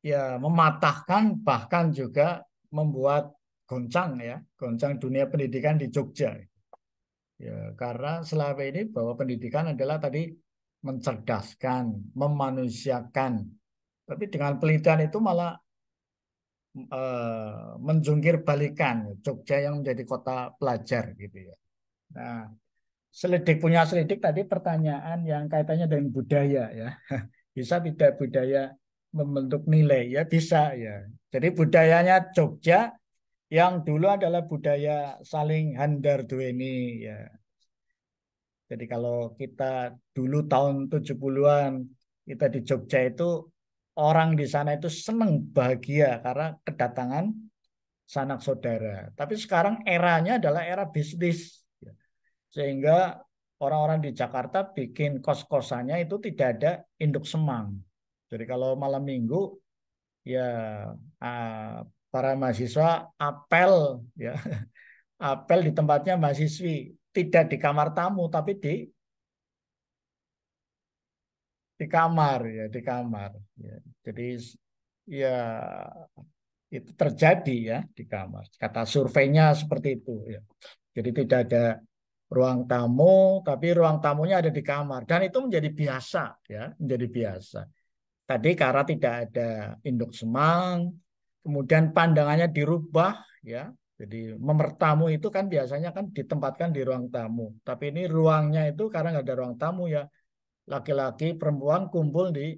ya mematahkan bahkan juga membuat goncang ya, goncang dunia pendidikan di Jogja. Ya, karena selama ini bahwa pendidikan adalah tadi mencerdaskan, memanusiakan. Tapi dengan penelitian itu malah menjungkir balikan Jogja yang menjadi kota pelajar gitu ya. Nah, selidik punya selidik tadi pertanyaan yang kaitannya dengan budaya ya. Bisa tidak budaya membentuk nilai? Ya bisa ya. Jadi budayanya Jogja yang dulu adalah budaya saling handar dueni ya. Jadi kalau kita dulu tahun 70-an kita di Jogja itu orang di sana itu senang bahagia karena kedatangan sanak saudara. Tapi sekarang eranya adalah era bisnis. Sehingga orang-orang di Jakarta bikin kos-kosannya itu tidak ada induk semang. Jadi kalau malam minggu ya para mahasiswa apel ya apel di tempatnya mahasiswi, tidak di kamar tamu tapi di kamar ya di kamar ya. Jadi ya itu terjadi ya di kamar. Kata surveinya seperti itu ya. Jadi tidak ada ruang tamu, tapi ruang tamunya ada di kamar dan itu menjadi biasa ya, menjadi biasa. Tadi karena tidak ada induk semang, kemudian pandangannya dirubah ya. Jadi memertamu itu kan biasanya kan ditempatkan di ruang tamu, tapi ini ruangnya itu karena nggak ada ruang tamu ya, laki-laki perempuan kumpul di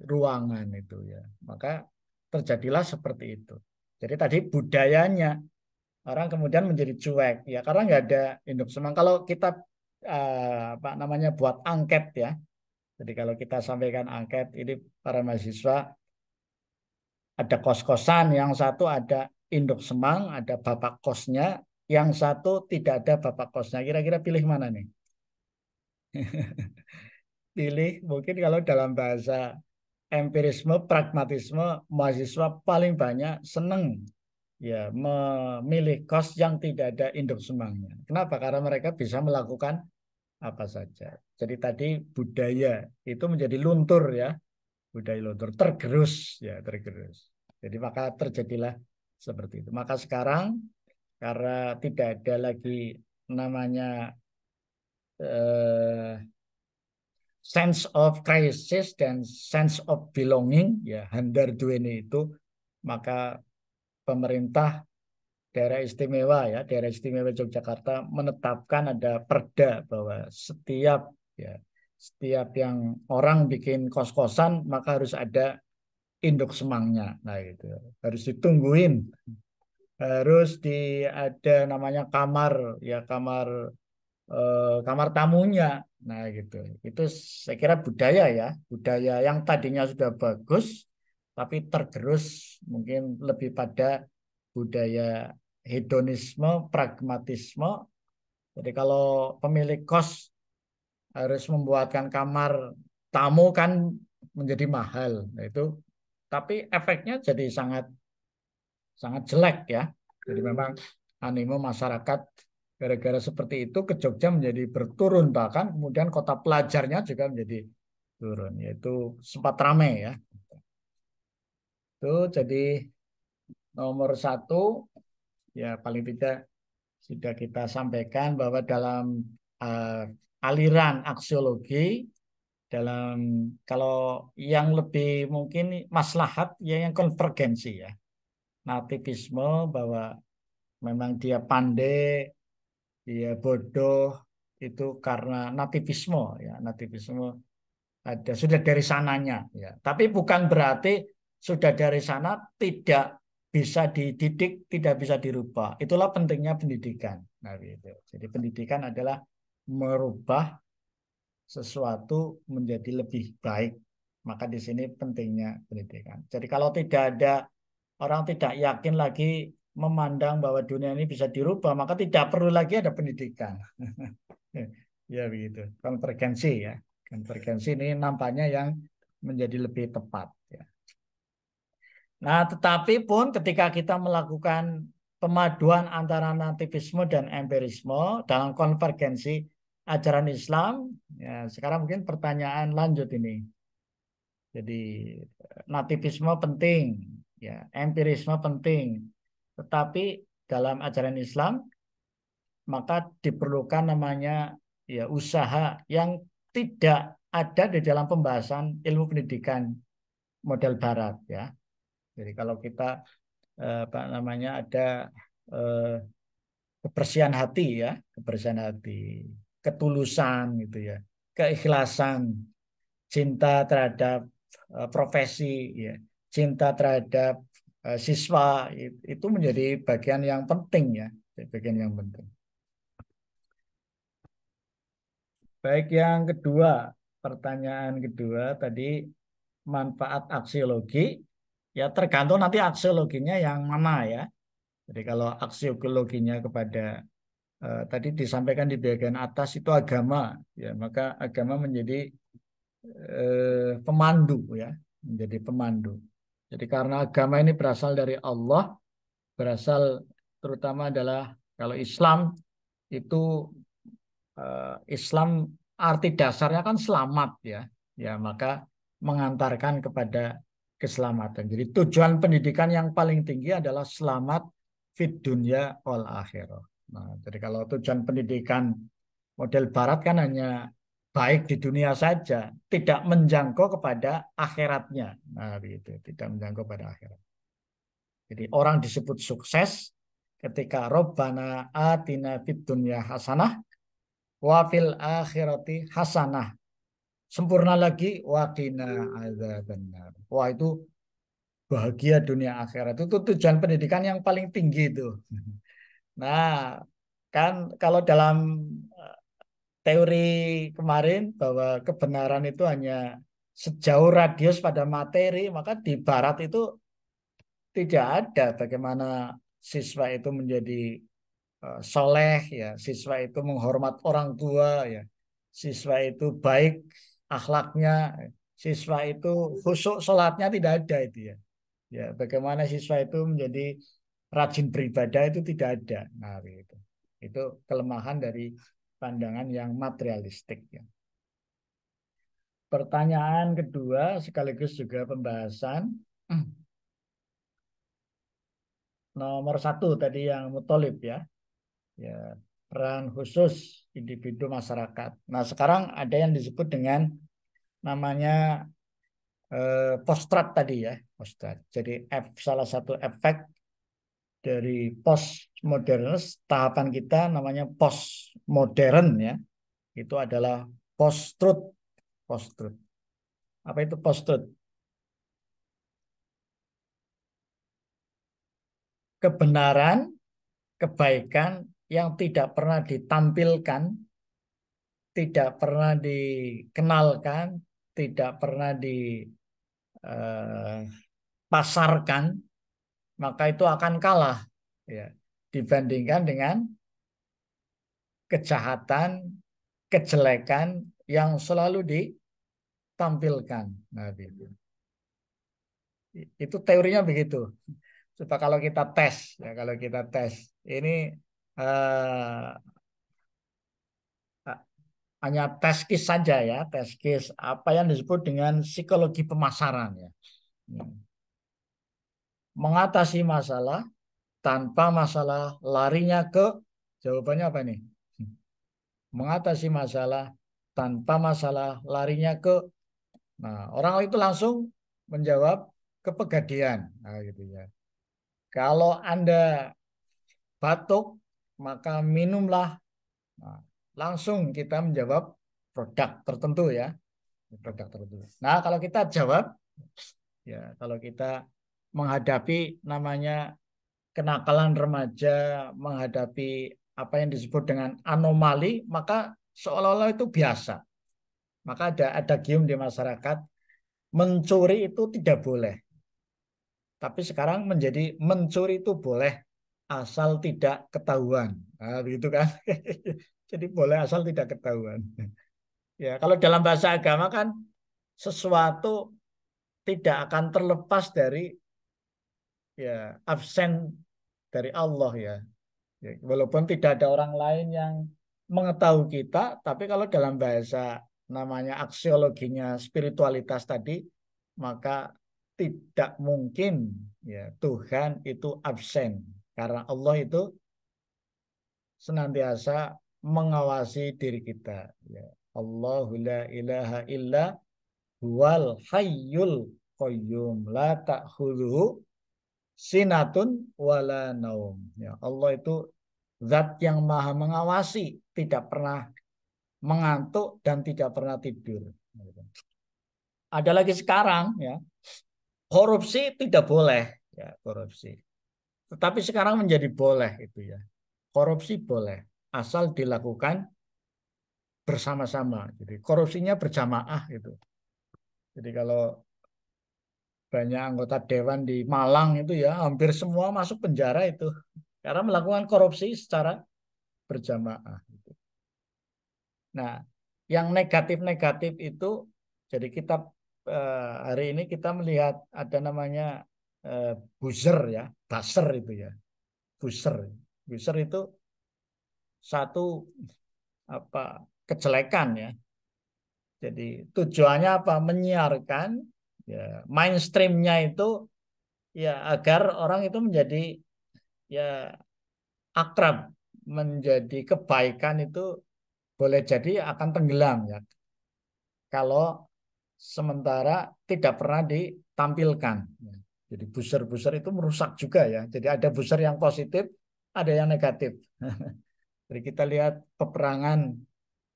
ruangan itu ya. Maka terjadilah seperti itu. Jadi tadi budayanya orang kemudian menjadi cuek ya karena nggak ada induk semang. Kalau kita apa namanya buat angket ya, jadi kalau kita sampaikan angket ini para mahasiswa ada kos-kosan, yang satu ada induk semang, ada bapak kosnya, yang satu tidak ada bapak kosnya. Kira-kira pilih mana nih? Pilih mungkin kalau dalam bahasa empirisme, pragmatisme, mahasiswa paling banyak seneng ya memilih kos yang tidak ada induk semangnya. Kenapa? Karena mereka bisa melakukan apa saja. Jadi tadi budaya itu menjadi luntur ya, budaya luntur tergerus ya, tergerus. Jadi maka terjadilah seperti itu. Maka sekarang karena tidak ada lagi namanya eh, sense of crisis dan sense of belonging ya, handar duweni itu, maka pemerintah daerah istimewa Yogyakarta menetapkan ada perda bahwa setiap yang orang bikin kos-kosan maka harus ada induk semangnya. Nah itu harus ditungguin, harus ada namanya kamar ya, kamar tamunya. Nah gitu. Itu saya kira budaya ya, budaya yang tadinya sudah bagus tapi tergerus mungkin lebih pada budaya hedonisme, pragmatisme. Jadi kalau pemilik kos harus membuatkan kamar tamu kan menjadi mahal. Nah, itu tapi efeknya jadi sangat sangat jelek ya. Jadi memang animo masyarakat gara-gara seperti itu ke Jogja menjadi berturun, bahkan kemudian kota pelajarnya juga menjadi turun, yaitu sempat ramai ya. Itu jadi nomor satu ya paling tidak sudah kita sampaikan bahwa dalam aliran aksiologi, dalam kalau yang lebih mungkin maslahat ya yang konvergensi ya. Nativisme bahwa memang dia pandai, dia bodoh itu karena nativisme ya, nativisme ada sudah dari sananya ya. Tapi bukan berarti sudah dari sana tidak bisa dididik, tidak bisa dirubah. Itulah pentingnya pendidikan. Nah, gitu. Jadi pendidikan adalah merubah sesuatu menjadi lebih baik. Maka di sini pentingnya pendidikan. Jadi kalau tidak ada orang tidak yakin lagi memandang bahwa dunia ini bisa dirubah, maka tidak perlu lagi ada pendidikan. Ya begitu. Konvergensi ya. Konvergensi ini nampaknya yang menjadi lebih tepat. Ya. Nah, tetapi pun ketika kita melakukan pemaduan antara nativisme dan empirisme dalam konvergensi ajaran Islam, ya sekarang mungkin pertanyaan lanjut ini. Jadi nativisme penting, ya empirisme penting, tetapi dalam ajaran Islam maka diperlukan namanya ya usaha yang tidak ada di dalam pembahasan ilmu pendidikan model Barat ya. Jadi kalau kita apa namanya ada kebersihan hati ya, kebersihan hati, ketulusan gitu ya, keikhlasan, cinta terhadap profesi ya, cinta terhadap siswa itu menjadi bagian yang penting ya, bagian yang penting. Baik, yang kedua, pertanyaan kedua tadi manfaat aksiologi ya tergantung nanti aksiologinya yang mana ya. Jadi kalau aksiologinya kepada tadi disampaikan di bagian atas itu agama ya, maka agama menjadi pemandu ya, menjadi pemandu. Jadi karena agama ini berasal dari Allah, berasal terutama adalah kalau Islam itu Islam arti dasarnya kan selamat ya. Ya, maka mengantarkan kepada keselamatan. Jadi tujuan pendidikan yang paling tinggi adalah selamat fid dunya wal akhirah. Nah, jadi kalau tujuan pendidikan model barat kan hanya baik di dunia saja, tidak menjangkau kepada akhiratnya. Nah, gitu, tidak menjangkau pada akhirat. Jadi orang disebut sukses ketika Rabbana atina fid dunya hasanah wa fil akhirati hasanah. Sempurna lagi waqina adzabannar. Wah itu bahagia dunia akhirat. Itu tujuan pendidikan yang paling tinggi itu. Nah, kan kalau dalam teori kemarin bahwa kebenaran itu hanya sejauh radius pada materi, maka di barat itu tidak ada bagaimana siswa itu menjadi soleh ya, siswa itu menghormat orang tua ya, siswa itu baik akhlaknya, siswa itu khusyuk sholatnya tidak ada itu ya. Ya, bagaimana siswa itu menjadi rajin beribadah itu tidak ada. Nah, itu. Itu kelemahan dari pandangan yang materialistik ya. Pertanyaan kedua sekaligus juga pembahasan nomor 1 tadi yang mutolib ya. Ya, peran khusus individu masyarakat. Nah, sekarang ada yang disebut dengan namanya postrat tadi ya, postrat. Jadi salah satu efek dari postmodern, tahapan kita namanya postmodern ya. Itu adalah post-truth. Post-truth. Apa itu post-truth? Kebenaran, kebaikan yang tidak pernah ditampilkan, tidak pernah dikenalkan, tidak pernah dipasarkan, maka itu akan kalah ya, dibandingkan dengan kejahatan, kejelekan yang selalu ditampilkan. Nah, itu teorinya begitu. Supaya kalau kita tes, ya kalau kita tes ini hanya tes case saja ya, tes case apa yang disebut dengan psikologi pemasaran ya. Mengatasi masalah tanpa masalah larinya ke Jawabannya apa nih? Mengatasi masalah tanpa masalah larinya ke, nah orang itu langsung menjawab kepegadian. Nah, gitu ya. Kalau Anda batuk, maka minumlah. Nah, langsung kita menjawab produk tertentu ya, produk tertentu. Nah, kalau kita jawab, ya kalau kita menghadapi namanya kenakalan remaja, menghadapi apa yang disebut dengan anomali, maka seolah-olah itu biasa. Maka ada gium di masyarakat, mencuri itu tidak boleh. Tapi sekarang menjadi mencuri itu boleh asal tidak ketahuan. Nah, begitu kan? Jadi boleh asal tidak ketahuan. Ya, kalau dalam bahasa agama kan sesuatu tidak akan terlepas dari ya absen dari Allah ya. Ya, walaupun tidak ada orang lain yang mengetahui kita, tapi kalau dalam bahasa namanya aksiologinya spiritualitas tadi, maka tidak mungkin ya Tuhan itu absen karena Allah itu senantiasa mengawasi diri kita. Ya. Allahu la ilaha illa huwal hayyul qayyum la ta'khudhuhu sinatun wala naum. Ya, Allah itu zat yang maha mengawasi, tidak pernah mengantuk dan tidak pernah tidur. Ada lagi sekarang ya, korupsi tidak boleh ya, korupsi. Tetapi sekarang menjadi boleh itu ya. Korupsi boleh asal dilakukan bersama-sama. Jadi korupsinya berjamaah itu. Jadi kalau banyak anggota dewan di Malang itu ya hampir semua masuk penjara itu karena melakukan korupsi secara berjamaah. Nah, yang negatif-negatif itu, jadi kita hari ini kita melihat ada namanya eh, buzzer ya, buzzer itu ya, buzzer. Buzzer itu satu apa kejelekan ya. Jadi tujuannya apa? Menyiarkan ya mainstreamnya itu ya agar orang itu menjadi ya akrab, menjadi kebaikan itu boleh jadi akan tenggelam ya. Kalau sementara tidak pernah ditampilkan. Jadi booster-booster itu merusak juga ya. Jadi ada booster yang positif, ada yang negatif. Jadi kita lihat peperangan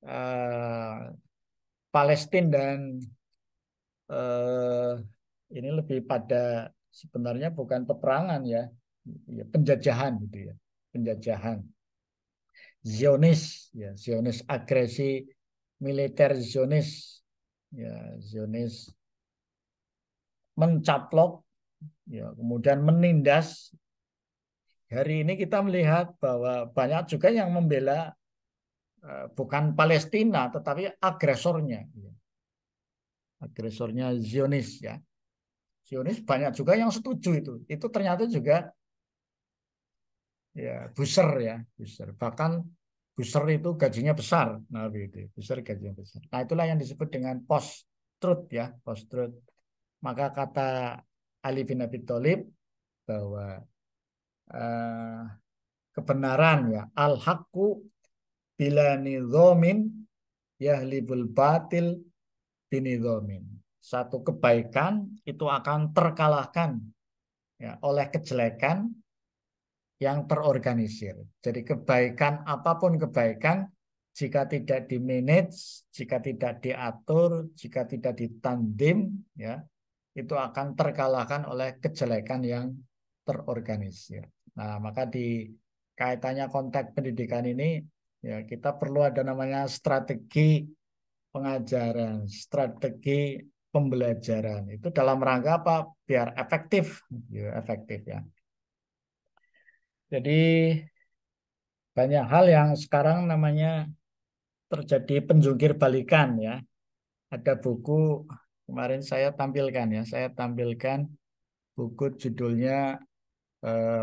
eh, Palestina dan eh, ini lebih pada sebenarnya bukan peperangan ya, ya penjajahan gitu ya, penjajahan. Zionis ya, Zionis agresi militer Zionis ya, Zionis mencaplok ya, kemudian menindas. Hari ini kita melihat bahwa banyak juga yang membela bukan Palestina tetapi agresornya, ya. Agresornya Zionis ya. Zionis banyak juga yang setuju itu. Itu ternyata juga ya buser ya, buser. Bahkan buser itu gajinya besar. Nah, begitu. Buser gajinya besar. Nah, itulah yang disebut dengan post truth ya, post truth. Maka kata Ali bin Abi Thalib bahwa eh, kebenaran ya al-haqqu bila nidhamin yahlibul batil binidhamin. Satu kebaikan itu akan terkalahkan ya, oleh kejelekan yang terorganisir. Jadi kebaikan apapun kebaikan jika tidak dimanage, jika tidak diatur, jika tidak ditandim ya, itu akan terkalahkan oleh kejelekan yang terorganisir. Nah, maka di kaitannya konteks pendidikan ini ya kita perlu ada namanya strategi pengajaran, strategi pembelajaran. Itu dalam rangka apa? Biar efektif, ya, efektif ya. Jadi banyak hal yang sekarang namanya terjadi penjungkir balikan ya. Ada buku kemarin saya tampilkan ya, saya tampilkan buku judulnya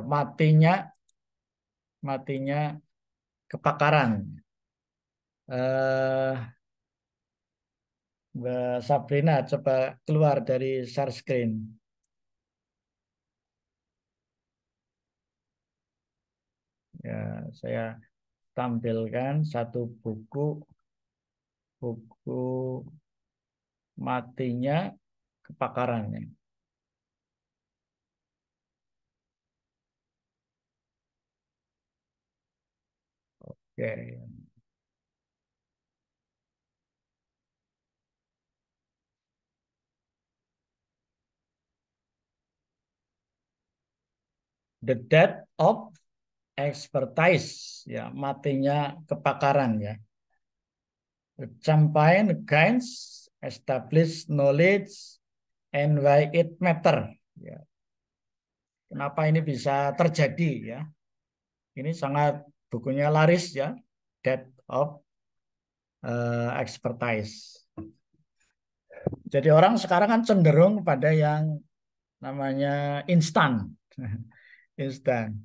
matinya matinya kepakaran. Eh, Mbak Sabrina coba keluar dari share screen. Ya, saya tampilkan satu buku matinya kebakarannya. Oke. The death of expertise, ya, matinya kebakaran, ya. The campaign gains established knowledge and why it matter, ya. Kenapa ini bisa terjadi, ya? Ini sangat bukunya laris, ya. Death of expertise. Jadi orang sekarang kan cenderung pada yang namanya instan. Instan.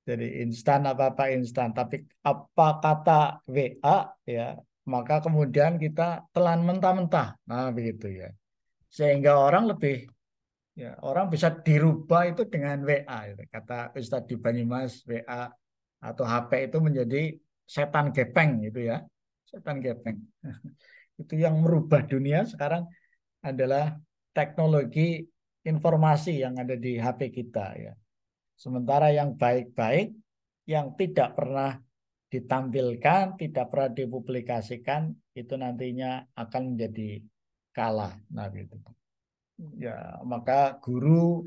Jadi instan apa-apa instan. Tapi apa kata WA, ya, maka kemudian kita telan mentah-mentah. Nah, begitu, ya. Sehingga orang lebih, ya, orang bisa dirubah itu dengan WA. Gitu. Kata Ustadz di Banyumas, WA atau HP itu menjadi setan gepeng, gitu, ya. Setan gepeng. Itu yang merubah dunia sekarang adalah teknologi informasi yang ada di HP kita, ya. Sementara yang baik-baik, yang tidak pernah ditampilkan, tidak pernah dipublikasikan, itu nantinya akan menjadi kalah. Nah, gitu. Ya, maka guru,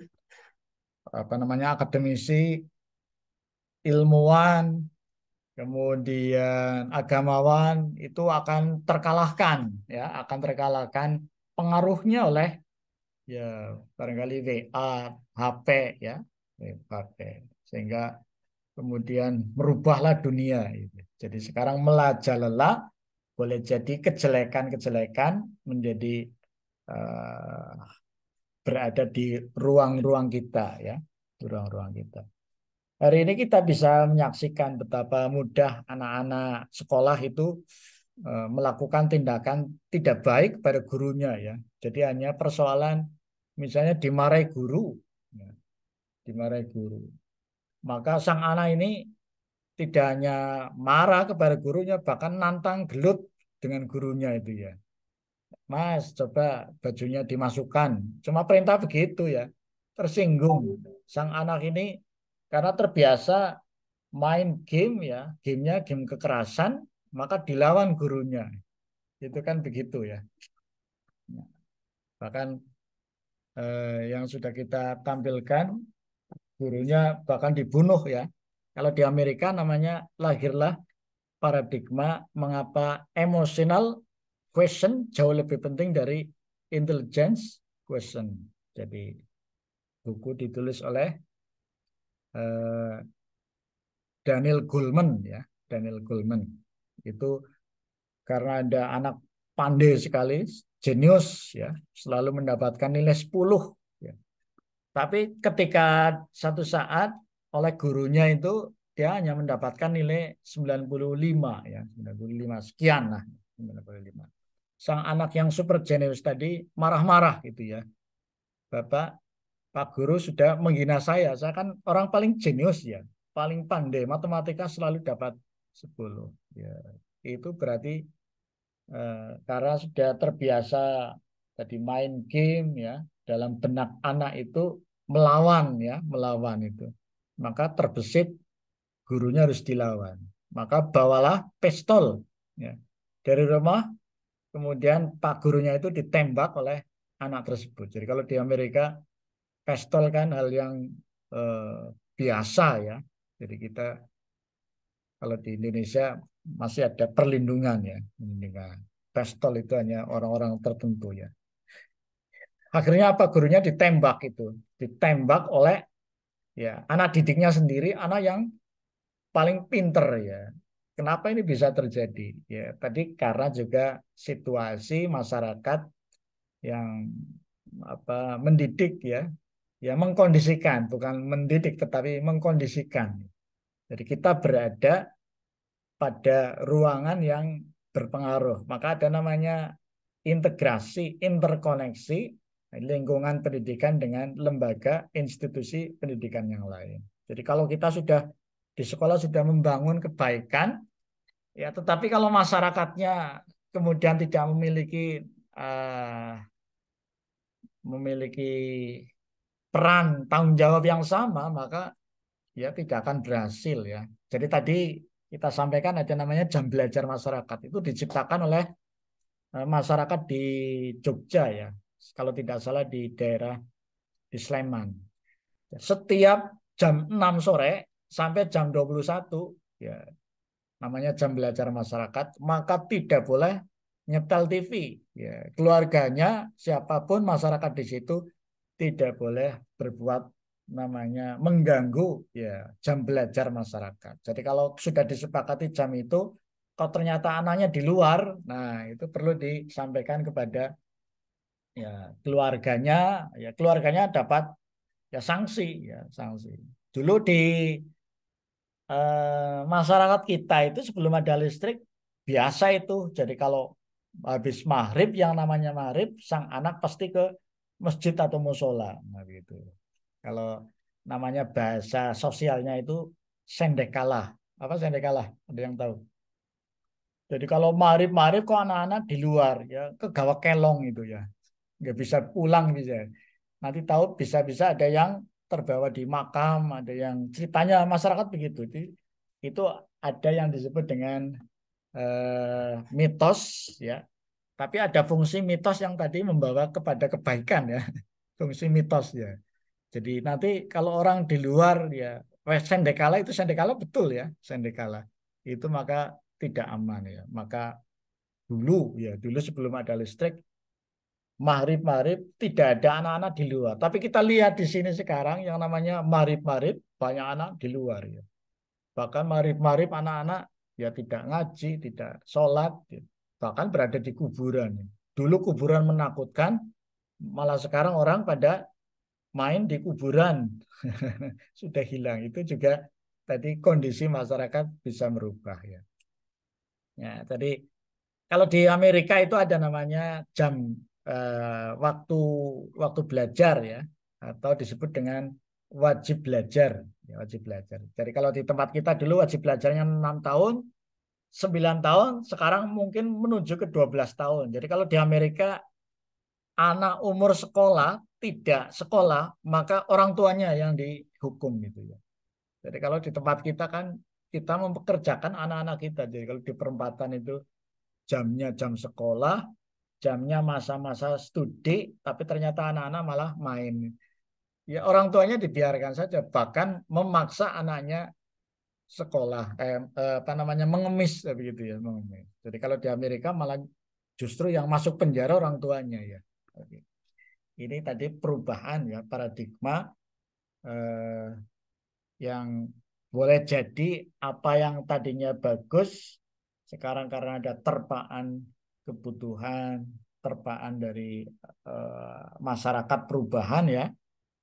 akademisi, ilmuwan, kemudian agamawan itu akan terkalahkan, ya, akan terkalahkan pengaruhnya oleh, ya, barangkali WA, HP, ya, HP, sehingga kemudian merubahlah dunia. Jadi sekarang merajalela, boleh jadi kejelekan-kejelekan menjadi uh, berada di ruang-ruang kita, ya, di ruang-ruang kita. Hari ini kita bisa menyaksikan betapa mudah anak-anak sekolah itu melakukan tindakan tidak baik pada gurunya, ya. Jadi hanya persoalan misalnya dimarahi guru, ya, dimarahi guru. Maka sang anak ini tidak hanya marah kepada gurunya, bahkan nantang gelut dengan gurunya itu, ya. Mas, coba bajunya dimasukkan. Cuma perintah begitu, ya. Tersinggung. Sang anak ini karena terbiasa main game, ya. Gamenya game kekerasan, maka dilawan gurunya. Itu kan begitu, ya. Bahkan yang sudah kita tampilkan, gurunya bahkan dibunuh, ya. Kalau di Amerika namanya lahirlah paradigma mengapa emotional question jauh lebih penting dari intelligence question. Jadi buku ditulis oleh Daniel Goleman, ya, Daniel Goleman. Itu karena ada anak pandai sekali, jenius, ya, selalu mendapatkan nilai 10, ya. Tapi ketika satu saat oleh gurunya itu dia hanya mendapatkan nilai 95, ya, 95 sekian lah, 95. Sang anak yang super jenius tadi marah-marah gitu, ya. Pak Guru sudah menghina saya kan orang paling jenius, ya, paling pandai, matematika selalu dapat 10. Ya, itu berarti karena sudah terbiasa tadi main game, ya, dalam benak anak itu melawan, ya, melawan itu. Maka terbesit gurunya harus dilawan. Maka bawalah pistol, ya, dari rumah, kemudian Pak Gurunya itu ditembak oleh anak tersebut. Jadi kalau di Amerika pistol kan hal yang biasa, ya. Jadi kita kalau di Indonesia masih ada perlindungan, ya, perlindungan. Pistol itu hanya orang-orang tertentu, ya. Akhirnya apa? Gurunya ditembak itu, ditembak oleh, ya, anak didiknya sendiri, anak yang paling pinter, ya. Kenapa ini bisa terjadi? Ya, tadi karena juga situasi masyarakat yang mendidik, ya, ya, mengkondisikan, bukan mendidik tetapi mengkondisikan. Jadi kita berada pada ruangan yang berpengaruh. Maka ada namanya integrasi, interkoneksi lingkungan pendidikan dengan lembaga institusi pendidikan yang lain. Jadi kalau kita sudah di sekolah sudah membangun kebaikan, Ya, tetapi kalau masyarakatnya kemudian tidak memiliki peran tanggung jawab yang sama, maka ya tidak akan berhasil ya. Jadi tadi kita sampaikan ada namanya jam belajar masyarakat. Itu diciptakan oleh masyarakat di Jogja ya. Kalau tidak salah di daerah di Sleman. Setiap jam 6 sore sampai jam 21 ya namanya jam belajar masyarakat, maka tidak boleh nyetel TV ya. Keluarganya siapapun masyarakat di situ tidak boleh berbuat namanya mengganggu ya jam belajar masyarakat. Jadi kalau sudah disepakati jam itu, kalau ternyata anaknya di luar, nah itu perlu disampaikan kepada ya keluarganya dapat ya sanksi ya sanksi. Dulu di masyarakat kita itu sebelum ada listrik biasa itu. Jadi kalau habis maghrib yang namanya maghrib, sang anak pasti ke masjid atau musola. Nah, gitu. Kalau namanya bahasa sosialnya itu sendekalah. Apa sendekalah? Ada yang tahu? Jadi kalau maghrib kok anak-anak di luar ya ke gawak kelong itu ya, nggak bisa pulang bisa. Nanti tahu bisa-bisa ada yang terbawa di makam, ada yang ceritanya masyarakat begitu. Itu ada yang disebut dengan mitos ya. Tapi ada fungsi mitos yang tadi membawa kepada kebaikan ya. Fungsi mitos ya. Jadi nanti kalau orang di luar ya, sendekala itu sendekala betul ya, sendekala. Itu maka tidak aman ya. Maka dulu sebelum ada listrik, maghrib tidak ada anak-anak di luar. Tapi kita lihat di sini sekarang yang namanya maghrib banyak anak di luar ya. Bahkan maghrib anak-anak ya tidak ngaji, tidak sholat, ya. Bahkan berada di kuburan. Dulu kuburan menakutkan, malah sekarang orang pada main di kuburan. Sudah hilang. Itu juga tadi kondisi masyarakat bisa merubah ya. Ya, tadi kalau di Amerika itu ada namanya jam waktu waktu belajar ya, atau disebut dengan wajib belajar. Ya, wajib belajar. Jadi kalau di tempat kita dulu wajib belajarnya 6 tahun, 9 tahun, sekarang mungkin menuju ke 12 tahun. Jadi kalau di Amerika anak umur sekolah tidak sekolah, maka orang tuanya yang dihukum gitu ya. Jadi kalau di tempat kita kan kita mempekerjakan anak-anak kita. Jadi kalau di perempatan itu jamnya jam sekolah, jamnya masa-masa studi, tapi ternyata anak-anak malah main. Ya orang tuanya dibiarkan saja, bahkan memaksa anaknya sekolah, apa namanya mengemis begitu ya, mengemis. Jadi kalau di Amerika malah justru yang masuk penjara orang tuanya ya. Oke. Ini tadi perubahan ya paradigma eh, yang boleh jadi apa yang tadinya bagus sekarang karena ada terpaan kebutuhan, terpaan dari masyarakat perubahan ya,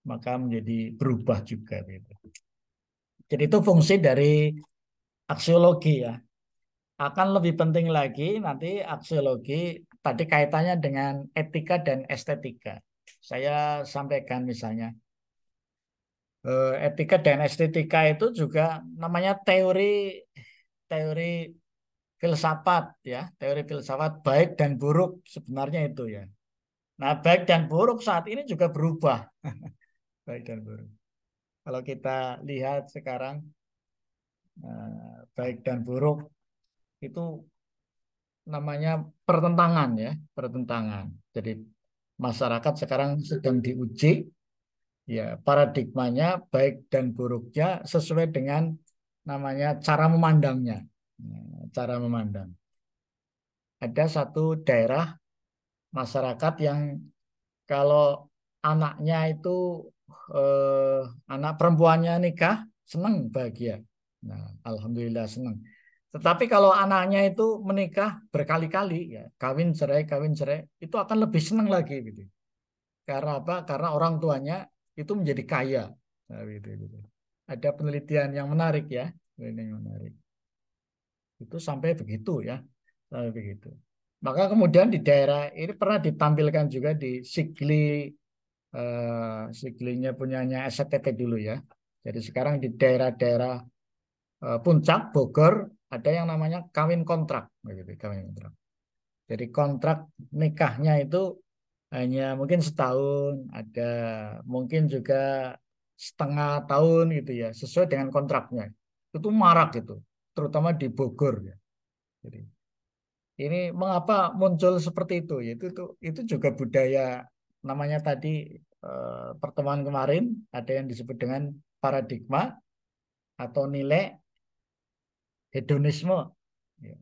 maka menjadi berubah juga gitu. Jadi itu fungsi dari aksiologi ya. Akan lebih penting lagi nanti aksiologi tadi kaitannya dengan etika dan estetika. Saya sampaikan misalnya etika dan estetika itu juga namanya teori teori filsafat ya, teori filsafat baik dan buruk sebenarnya itu ya. Nah, baik dan buruk saat ini juga berubah. Baik dan buruk. Kalau kita lihat sekarang baik dan buruk itu namanya pertentangan ya, pertentangan. Jadi masyarakat sekarang sedang diuji ya paradigmanya baik dan buruknya sesuai dengan namanya cara memandangnya. Cara memandang. Ada satu daerah masyarakat yang kalau anaknya itu eh, anak perempuannya nikah senang bahagia. Nah, alhamdulillah senang. Tetapi kalau anaknya itu menikah berkali-kali ya kawin cerai itu akan lebih senang lagi gitu. Karena apa? Karena orang tuanya itu menjadi kaya. Nah, gitu. Ada penelitian yang menarik ya, ini yang menarik. Itu sampai begitu ya, sampai begitu. Maka kemudian di daerah ini pernah ditampilkan juga di Sigli, Siglinya punyanya SCTP dulu ya. Jadi sekarang di daerah-daerah Puncak, Bogor, ada yang namanya kawin kontrak, begitu, kawin kontrak. Jadi kontrak nikahnya itu hanya mungkin setahun, ada mungkin juga setengah tahun gitu ya, sesuai dengan kontraknya. Itu marak gitu, terutama di Bogor ya. Jadi ini mengapa muncul seperti itu? Itu juga budaya namanya tadi pertemuan kemarin ada yang disebut dengan paradigma atau nilai hedonisme. Ya.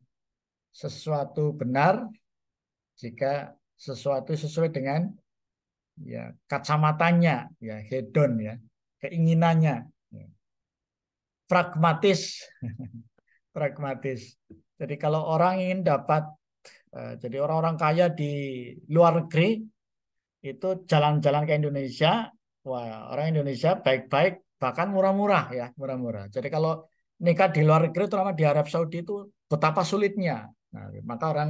Sesuatu benar jika sesuatu sesuai dengan ya kacamatanya, ya hedon ya, keinginannya, ya. Pragmatis, pragmatis. Jadi kalau orang ingin dapat, jadi orang-orang kaya di luar negeri itu jalan-jalan ke Indonesia, wah orang Indonesia baik-baik, bahkan murah-murah ya, murah-murah. Jadi kalau nikah di luar negeri, terutama di Arab Saudi itu betapa sulitnya. Nah, maka orang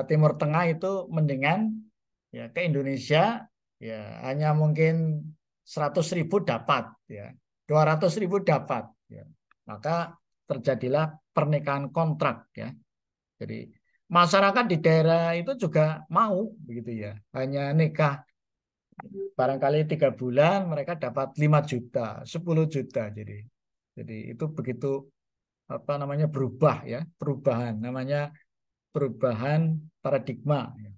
Timur Tengah itu mendingan ya ke Indonesia ya hanya mungkin 100.000 dapat ya 200.000 dapat ya maka terjadilah pernikahan kontrak ya. Jadi masyarakat di daerah itu juga mau begitu ya, hanya nikah barangkali 3 bulan mereka dapat 5 juta 10 juta. Jadi itu begitu apa namanya berubah ya, perubahan namanya perubahan paradigma ya.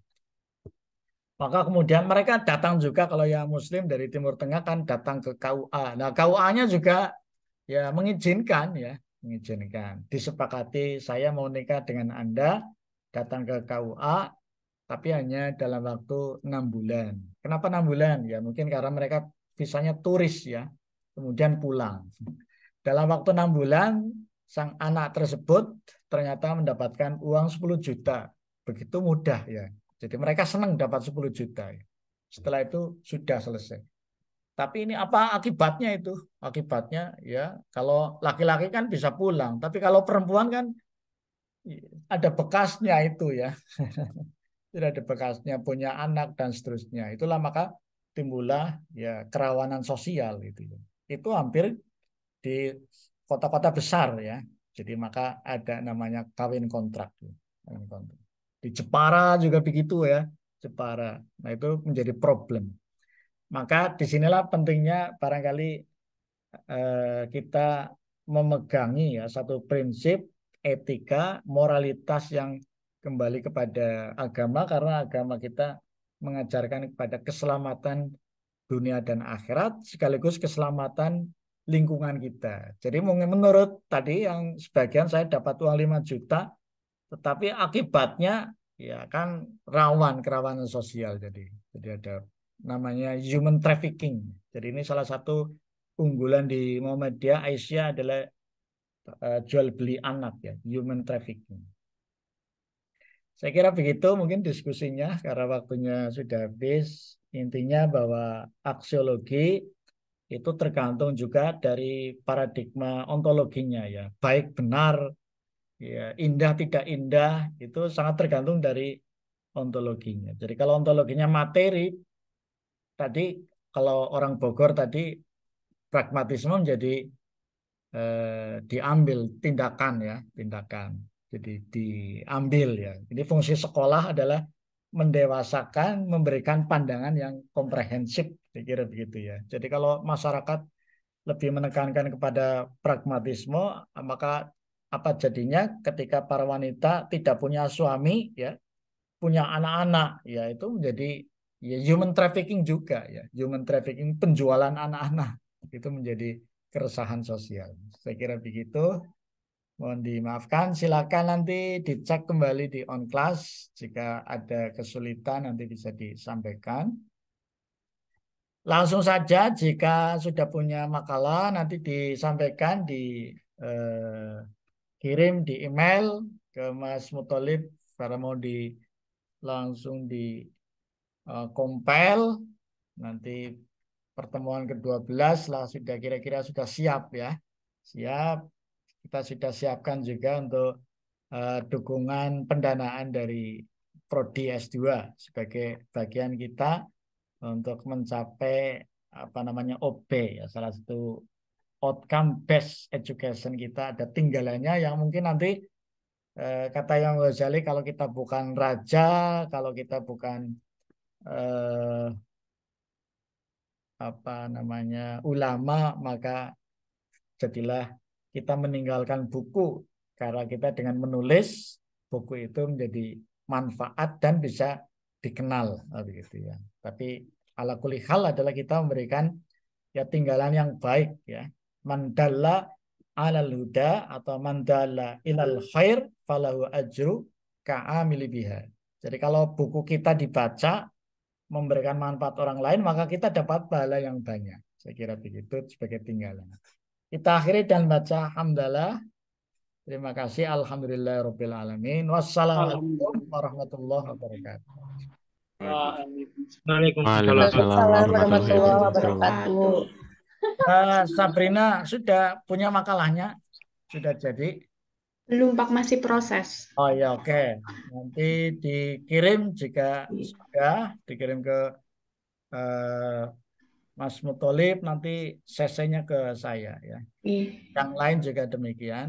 Maka kemudian mereka datang juga kalau yang Muslim dari Timur Tengah kan datang ke KUA. Nah, KUA-nya juga ya mengizinkan ya, mengizinkan. Disepakati saya mau nikah dengan Anda, datang ke KUA, tapi hanya dalam waktu 6 bulan. Kenapa 6 bulan? Ya mungkin karena mereka visanya turis ya, kemudian pulang. Dalam waktu 6 bulan, sang anak tersebut ternyata mendapatkan uang 10 juta. Begitu mudah ya. Jadi mereka senang dapat 10 juta. Setelah itu sudah selesai. Tapi ini apa akibatnya itu? Akibatnya ya kalau laki-laki kan bisa pulang. Tapi kalau perempuan kan ada bekasnya itu ya. Tidak ada bekasnya punya anak dan seterusnya. Itulah maka timbullah ya kerawanan sosial itu. Itu hampir di kota-kota besar ya. Jadi maka ada namanya kawin kontrak. Kawin kontrak. Di Jepara juga begitu ya, Jepara. Nah itu menjadi problem. Maka disinilah pentingnya barangkali kita memegangi ya satu prinsip etika, moralitas yang kembali kepada agama karena agama kita mengajarkan kepada keselamatan dunia dan akhirat sekaligus keselamatan lingkungan kita. Jadi mungkin menurut tadi yang sebagian saya dapat uang 5 juta tetapi akibatnya ya kan rawan kerawanan sosial jadi ada namanya human trafficking. Jadi ini salah satu unggulan di Muhammadiyah Aisyah adalah jual beli anak ya, human trafficking. Saya kira begitu mungkin diskusinya karena waktunya sudah habis. Intinya bahwa aksiologi itu tergantung juga dari paradigma ontologinya ya. Baik benar, ya, indah tidak indah itu sangat tergantung dari ontologinya. Jadi kalau ontologinya materi tadi kalau orang Bogor tadi pragmatisme menjadi diambil tindakan ya, tindakan. Jadi diambil ya. Ini fungsi sekolah adalah mendewasakan, memberikan pandangan yang komprehensif, saya kira begitu ya. Jadi kalau masyarakat lebih menekankan kepada pragmatisme, maka apa jadinya ketika para wanita tidak punya suami ya, punya anak-anak ya itu menjadi ya human trafficking juga ya, human trafficking penjualan anak-anak itu menjadi keresahan sosial. Saya kira begitu. Mohon dimaafkan, silakan nanti dicek kembali di on class jika ada kesulitan nanti bisa disampaikan. Langsung saja jika sudah punya makalah nanti disampaikan kirim di email ke Mas Mutolib karena mau langsung di compile nanti pertemuan ke-12 lah sudah kira-kira sudah siap ya. Siap. Kita sudah siapkan juga untuk dukungan pendanaan dari Prodi S2 sebagai bagian kita untuk mencapai apa namanya OB ya salah satu outcome based education kita, ada tinggalannya yang mungkin nanti kata yang Ghazali, kalau kita bukan raja, kalau kita bukan apa namanya ulama, maka jadilah kita meninggalkan buku, karena kita dengan menulis buku itu menjadi manfaat dan bisa dikenal begitu ya. Tapi ala kulli hal adalah kita memberikan ya tinggalan yang baik ya. Mandalla alal huda atau mandalla ilal khair falahu ajru ka'amili biha. Jadi kalau buku kita dibaca memberikan manfaat orang lain, maka kita dapat pahala yang banyak. Saya kira begitu sebagai tinggalan. Kita akhiri dan baca hamdalah. Terima kasih. Alhamdulillahirabbil alamin. Wassalamualaikum warahmatullahi wabarakatuh. Waalaikumsalam Waalaikumsalam warahmatullahi wabarakatuh. wabarakatuh. Sabrina sudah punya makalahnya? Sudah jadi? Belum, Pak, masih proses. Oh ya, oke. Nanti dikirim jika sudah, dikirim ke Mas Mutolib, nanti CC-nya ke saya ya. Iya. Yang lain juga demikian.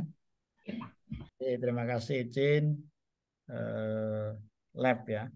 Terima kasih izin lab ya.